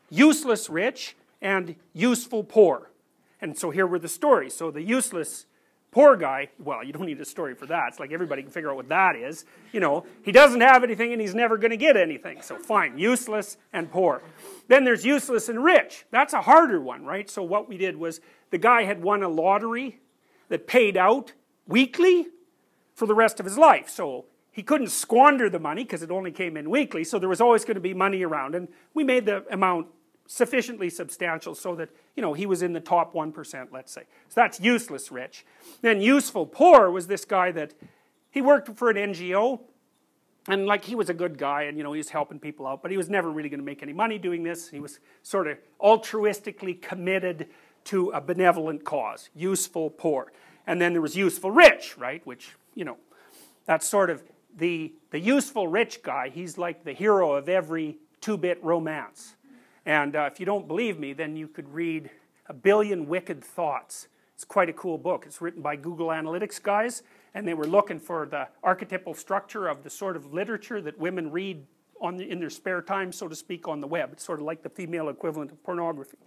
useless rich, and useful poor. And so here were the stories. So the useless Poor guy, well, you don't need a story for that. It's like everybody can figure out what that is. You know, he doesn't have anything and he's never going to get anything. So fine, useless and poor. Then there's useless and rich. That's a harder one, right? So what we did was the guy had won a lottery that paid out weekly for the rest of his life. So he couldn't squander the money because it only came in weekly. So there was always going to be money around. And we made the amount sufficiently substantial so that, you know, he was in the top 1%, let's say. So that's useless rich. Then useful poor was this guy that he worked for an NGO, and like he was a good guy, and you know, he was helping people out, but he was never really going to make any money doing this. He was sort of altruistically committed to a benevolent cause. Useful poor. And then there was useful rich, right, which, you know, that's sort of the useful rich guy. He's like the hero of every 2-bit romance. And if you don't believe me, then you could read A Billion Wicked Thoughts. It's quite a cool book. It's written by Google Analytics guys, and they were looking for the archetypal structure of the sort of literature that women read in their spare time, so to speak, on the web. It's sort of like the female equivalent of pornography.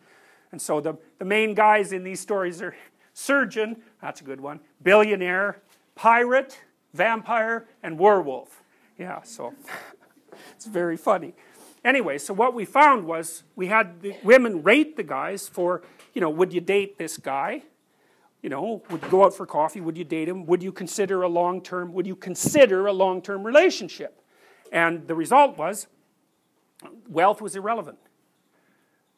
And so the main guys in these stories are surgeon, that's a good one, billionaire, pirate, vampire, and werewolf. Yeah, so it's very funny. Anyway, so what we found was we had the women rate the guys for, you know, would you date this guy? You know, would you go out for coffee? Would you date him? Would you consider a long-term relationship? And the result was wealth was irrelevant.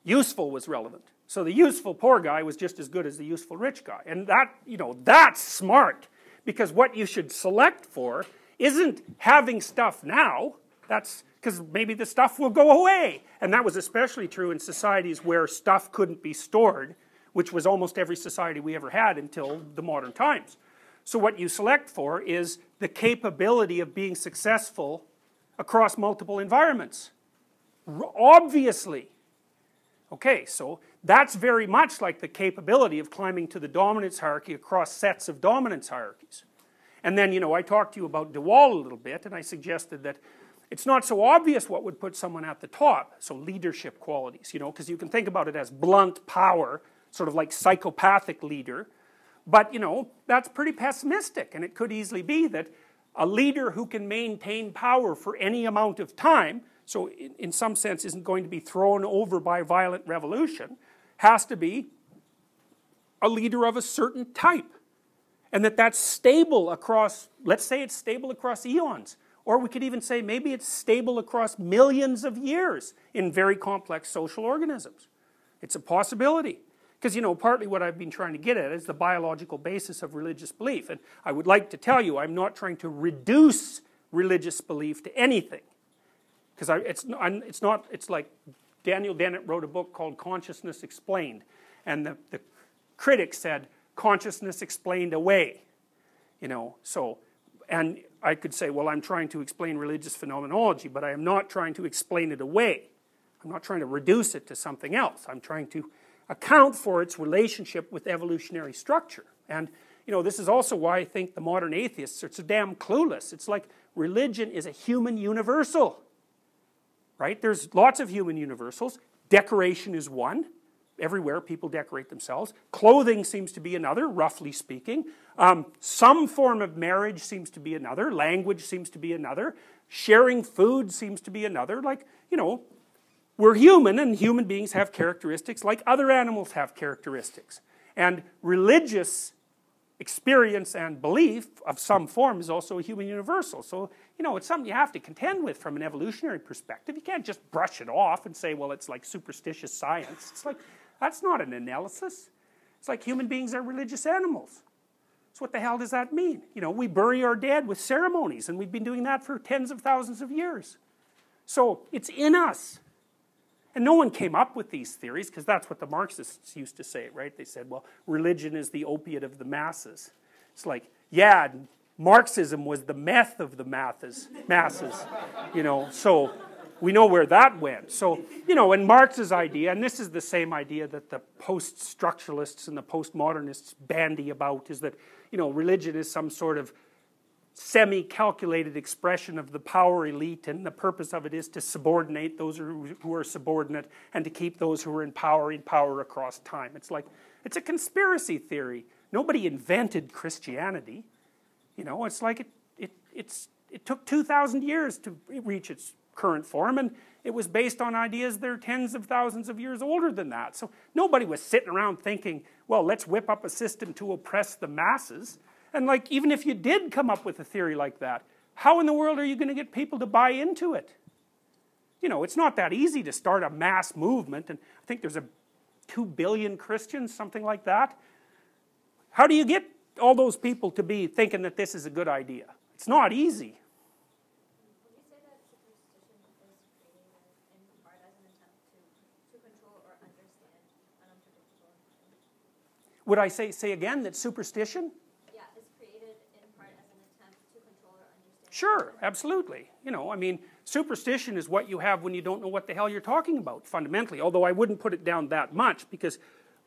Useful was relevant. So the useful poor guy was just as good as the useful rich guy. And that, you know, that's smart. Because what you should select for isn't having stuff now. That's because maybe the stuff will go away. And that was especially true in societies where stuff couldn't be stored, which was almost every society we ever had until the modern times. So what you select for is the capability of being successful across multiple environments. Obviously. Okay, so that's very much like the capability of climbing to the dominance hierarchy across sets of dominance hierarchies. And then, you know, I talked to you about DeWaal a little bit, and I suggested that it's not so obvious what would put someone at the top. So leadership qualities, you know, because you can think about it as blunt power, sort of like psychopathic leader. But, you know, that's pretty pessimistic. And it could easily be that a leader who can maintain power for any amount of time, so in some sense isn't going to be thrown over by violent revolution, has to be a leader of a certain type. And that's stable across, let's say it's stable across eons. Or we could even say maybe it's stable across millions of years in very complex social organisms. It's a possibility. Because, you know, partly what I've been trying to get at is the biological basis of religious belief. And I would like to tell you I'm not trying to reduce religious belief to anything. Because it's like Daniel Dennett wrote a book called Consciousness Explained. And the critic said, consciousness explained away. You know, so, and I could say, well, I'm trying to explain religious phenomenology, but I am not trying to explain it away. I'm not trying to reduce it to something else. I'm trying to account for its relationship with evolutionary structure. And, you know, this is also why I think the modern atheists are so damn clueless. It's like religion is a human universal. Right? There's lots of human universals. Decoration is one. Everywhere people decorate themselves. Clothing seems to be another, roughly speaking. Some form of marriage seems to be another. Language seems to be another. Sharing food seems to be another. Like, you know, we're human, and human beings have characteristics like other animals have characteristics. And religious experience and belief of some form is also a human universal. So, you know, it's something you have to contend with from an evolutionary perspective. You can't just brush it off and say, well, it's like superstitious science. It's like, that's not an analysis. It's like human beings are religious animals. So what the hell does that mean? You know, we bury our dead with ceremonies, and we've been doing that for tens of thousands of years. So it's in us. And no one came up with these theories, because that's what the Marxists used to say, right? They said, well, religion is the opiate of the masses. It's like, yeah, Marxism was the meth of the masses, you know, so we know where that went. So, you know, and Marx's idea, and this is the same idea that the post-structuralists and the postmodernists bandy about, is that, you know, religion is some sort of semi-calculated expression of the power elite, and the purpose of it is to subordinate those who are subordinate and to keep those who are in power across time. It's like, it's a conspiracy theory Nobody invented Christianity. You know, it's like it took 2,000 years to reach its current form, and it was based on ideas that are tens of thousands of years older than that. So nobody was sitting around thinking, well, let's whip up a system to oppress the masses. And like, even if you did come up with a theory like that, how in the world are you going to get people to buy into it? You know, it's not that easy to start a mass movement, and I think there's 2 billion Christians, something like that. How do you get all those people to be thinking that this is a good idea? It's not easy. Would you say that superstition is created in part as an attempt to control or understand an unpredictable event? Would I say again that superstition? Yeah, is created in part as an attempt to control or understand. Sure, absolutely. You know, I mean, superstition is what you have when you don't know what the hell you're talking about, fundamentally. Although I wouldn't put it down that much, because,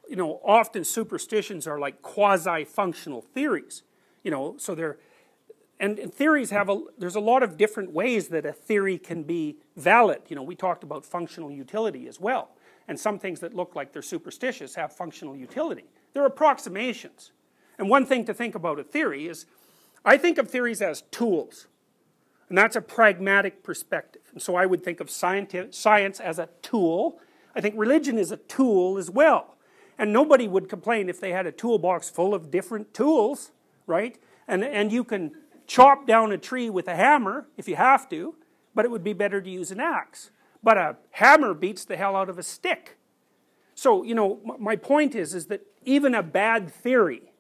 you know, often superstitions are like quasi-functional theories. You know, so they're, and theories have there's a lot of different ways that a theory can be valid. You know, we talked about functional utility as well. And some things that look like they're superstitious have functional utility. They're approximations. And one thing to think about a theory is, I think of theories as tools. And that's a pragmatic perspective. And so I would think of science as a tool. I think religion is a tool as well. And nobody would complain if they had a toolbox full of different tools, right? And you can chop down a tree with a hammer if you have to, but it would be better to use an axe. But a hammer beats the hell out of a stick. So, you know, my point is that even a bad theory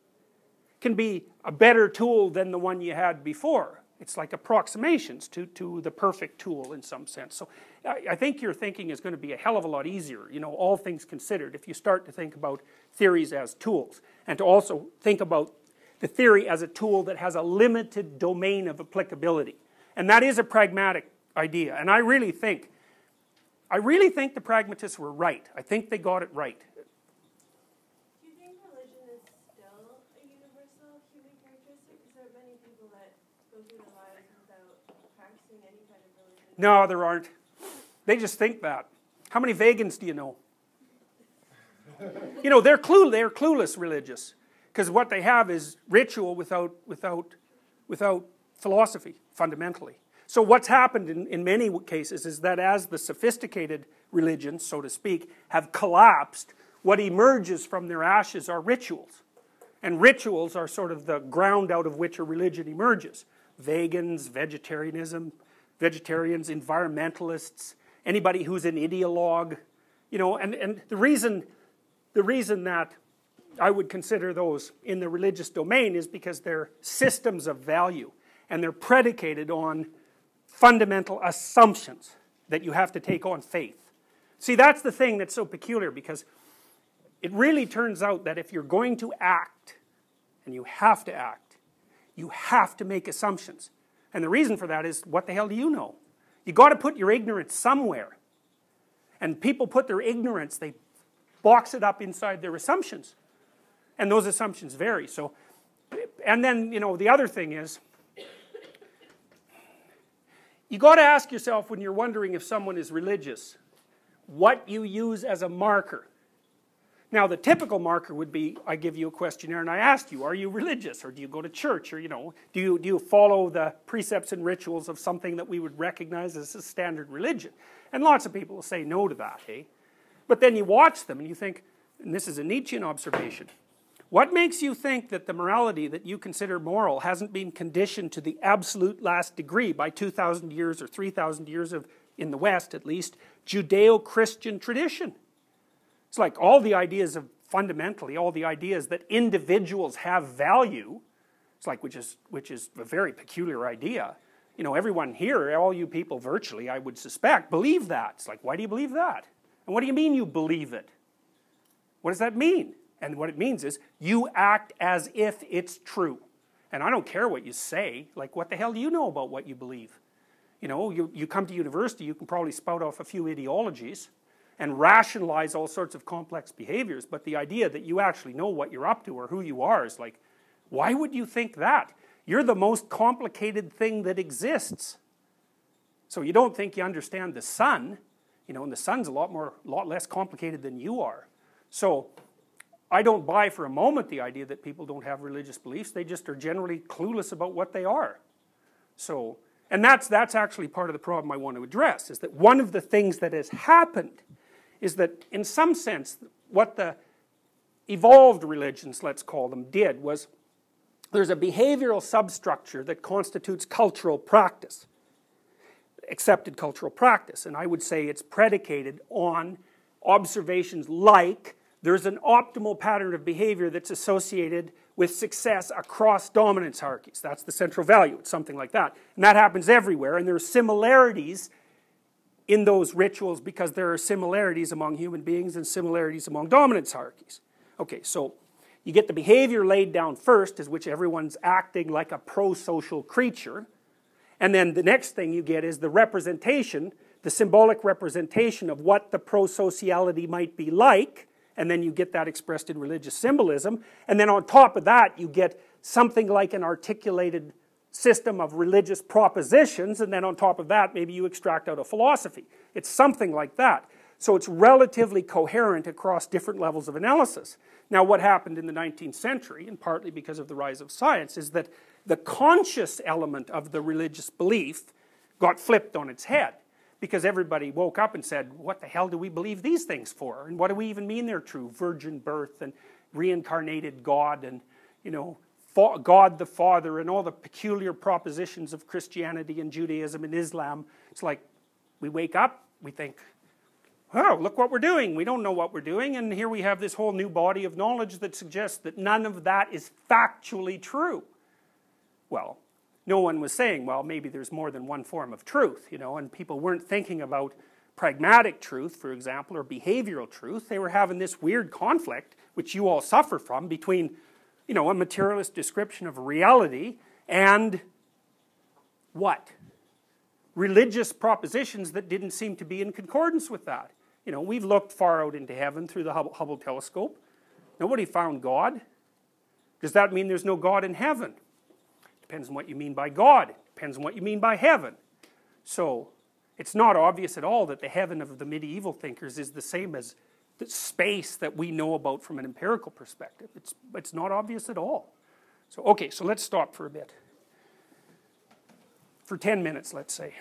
can be a better tool than the one you had before. It's like approximations to the perfect tool in some sense. So I think your thinking is going to be a hell of a lot easier, you know, all things considered, if you start to think about theories as tools, and to also think about the theory as a tool that has a limited domain of applicability. And that is a pragmatic idea. And I really think the pragmatists were right. I think they got it right. Do you think religion is still a universal human characteristic? Because there are many people that go through their lives without practicing any kind of religion. No, there aren't. They just think that. How many vegans do you know? You know, they're clueless religious. Because what they have is ritual without philosophy, fundamentally. So what's happened in many cases is that as the sophisticated religions, so to speak, have collapsed, what emerges from their ashes are rituals. And rituals are sort of the ground out of which a religion emerges. Vegans, vegetarians, environmentalists, anybody who's an ideologue, you know, and the reason that I would consider those in the religious domain is because they're systems of value, and they're predicated on fundamental assumptions that you have to take on faith. See, that's the thing that's so peculiar, because it really turns out that if you're going to act, and you have to make assumptions. And the reason for that is, what the hell do you know? You got to put your ignorance somewhere. And people put their ignorance, they box it up inside their assumptions. And those assumptions vary. So, and then, you know, the other thing is, you got to ask yourself when you're wondering if someone is religious, what you use as a marker. Now, the typical marker would be, I give you a questionnaire and I ask you, are you religious? Or do you go to church? Or, you know, do you follow the precepts and rituals of something that we would recognize as a standard religion? And lots of people will say no to that, eh? But then you watch them and you think, and this is a Nietzschean observation, what makes you think that the morality that you consider moral hasn't been conditioned to the absolute last degree by 2,000 years or 3,000 years of, in the West at least, Judeo-Christian tradition? It's like all the ideas of, fundamentally, all the ideas that individuals have value, it's like, which is a very peculiar idea. You know, everyone here, all you people virtually, I would suspect, believe that. It's like, why do you believe that? And what do you mean you believe it? What does that mean? And what it means is, you act as if it's true. And I don't care what you say. Like, what the hell do you know about what you believe? You know, you come to university, you can probably spout off a few ideologies and rationalize all sorts of complex behaviors, but the idea that you actually know what you're up to or who you are is like, why would you think that? You're the most complicated thing that exists. So you don't think you understand the sun, you know, and the sun's a lot less complicated than you are. So I don't buy for a moment the idea that people don't have religious beliefs. They just are generally clueless about what they are. So, and that's actually part of the problem I want to address, is that one of the things that has happened is that in some sense what the evolved religions, let's call them, did was there's a behavioral substructure that constitutes cultural practice, accepted cultural practice, and I would say it's predicated on observations like there's an optimal pattern of behavior that's associated with success across dominance hierarchies. That's the central value. It's something like that. And that happens everywhere, and there are similarities in those rituals because there are similarities among human beings and similarities among dominance hierarchies. Okay, so you get the behavior laid down first, as which everyone's acting like a pro-social creature, and then the next thing you get is the representation, the symbolic representation of what the pro-sociality might be like, and then you get that expressed in religious symbolism, and then on top of that you get something like an articulated system of religious propositions, and then on top of that maybe you extract out a philosophy. It's something like that. So it's relatively coherent across different levels of analysis. Now what happened in the 19th century, and partly because of the rise of science, is that the conscious element of the religious belief got flipped on its head. Because everybody woke up and said, what the hell do we believe these things for? And what do we even mean they're true? Virgin birth and reincarnated God and, you know, God the Father and all the peculiar propositions of Christianity and Judaism and Islam. It's like we wake up, we think, oh, look what we're doing. We don't know what we're doing, and here we have this whole new body of knowledge that suggests that none of that is factually true. Well, no one was saying, well, maybe there's more than one form of truth, you know, and people weren't thinking about pragmatic truth, for example, or behavioral truth. They were having this weird conflict, which you all suffer from, between, you know, a materialist description of reality and what? Religious propositions that didn't seem to be in concordance with that. You know, we've looked far out into heaven through the Hubble telescope. Nobody found God. Does that mean there's no God in heaven? Depends on what you mean by God. Depends on what you mean by heaven. So, it's not obvious at all that the heaven of the medieval thinkers is the same as the space that we know about from an empirical perspective. It's not obvious at all. So, okay, so let's stop for a bit. For 10 minutes, let's say.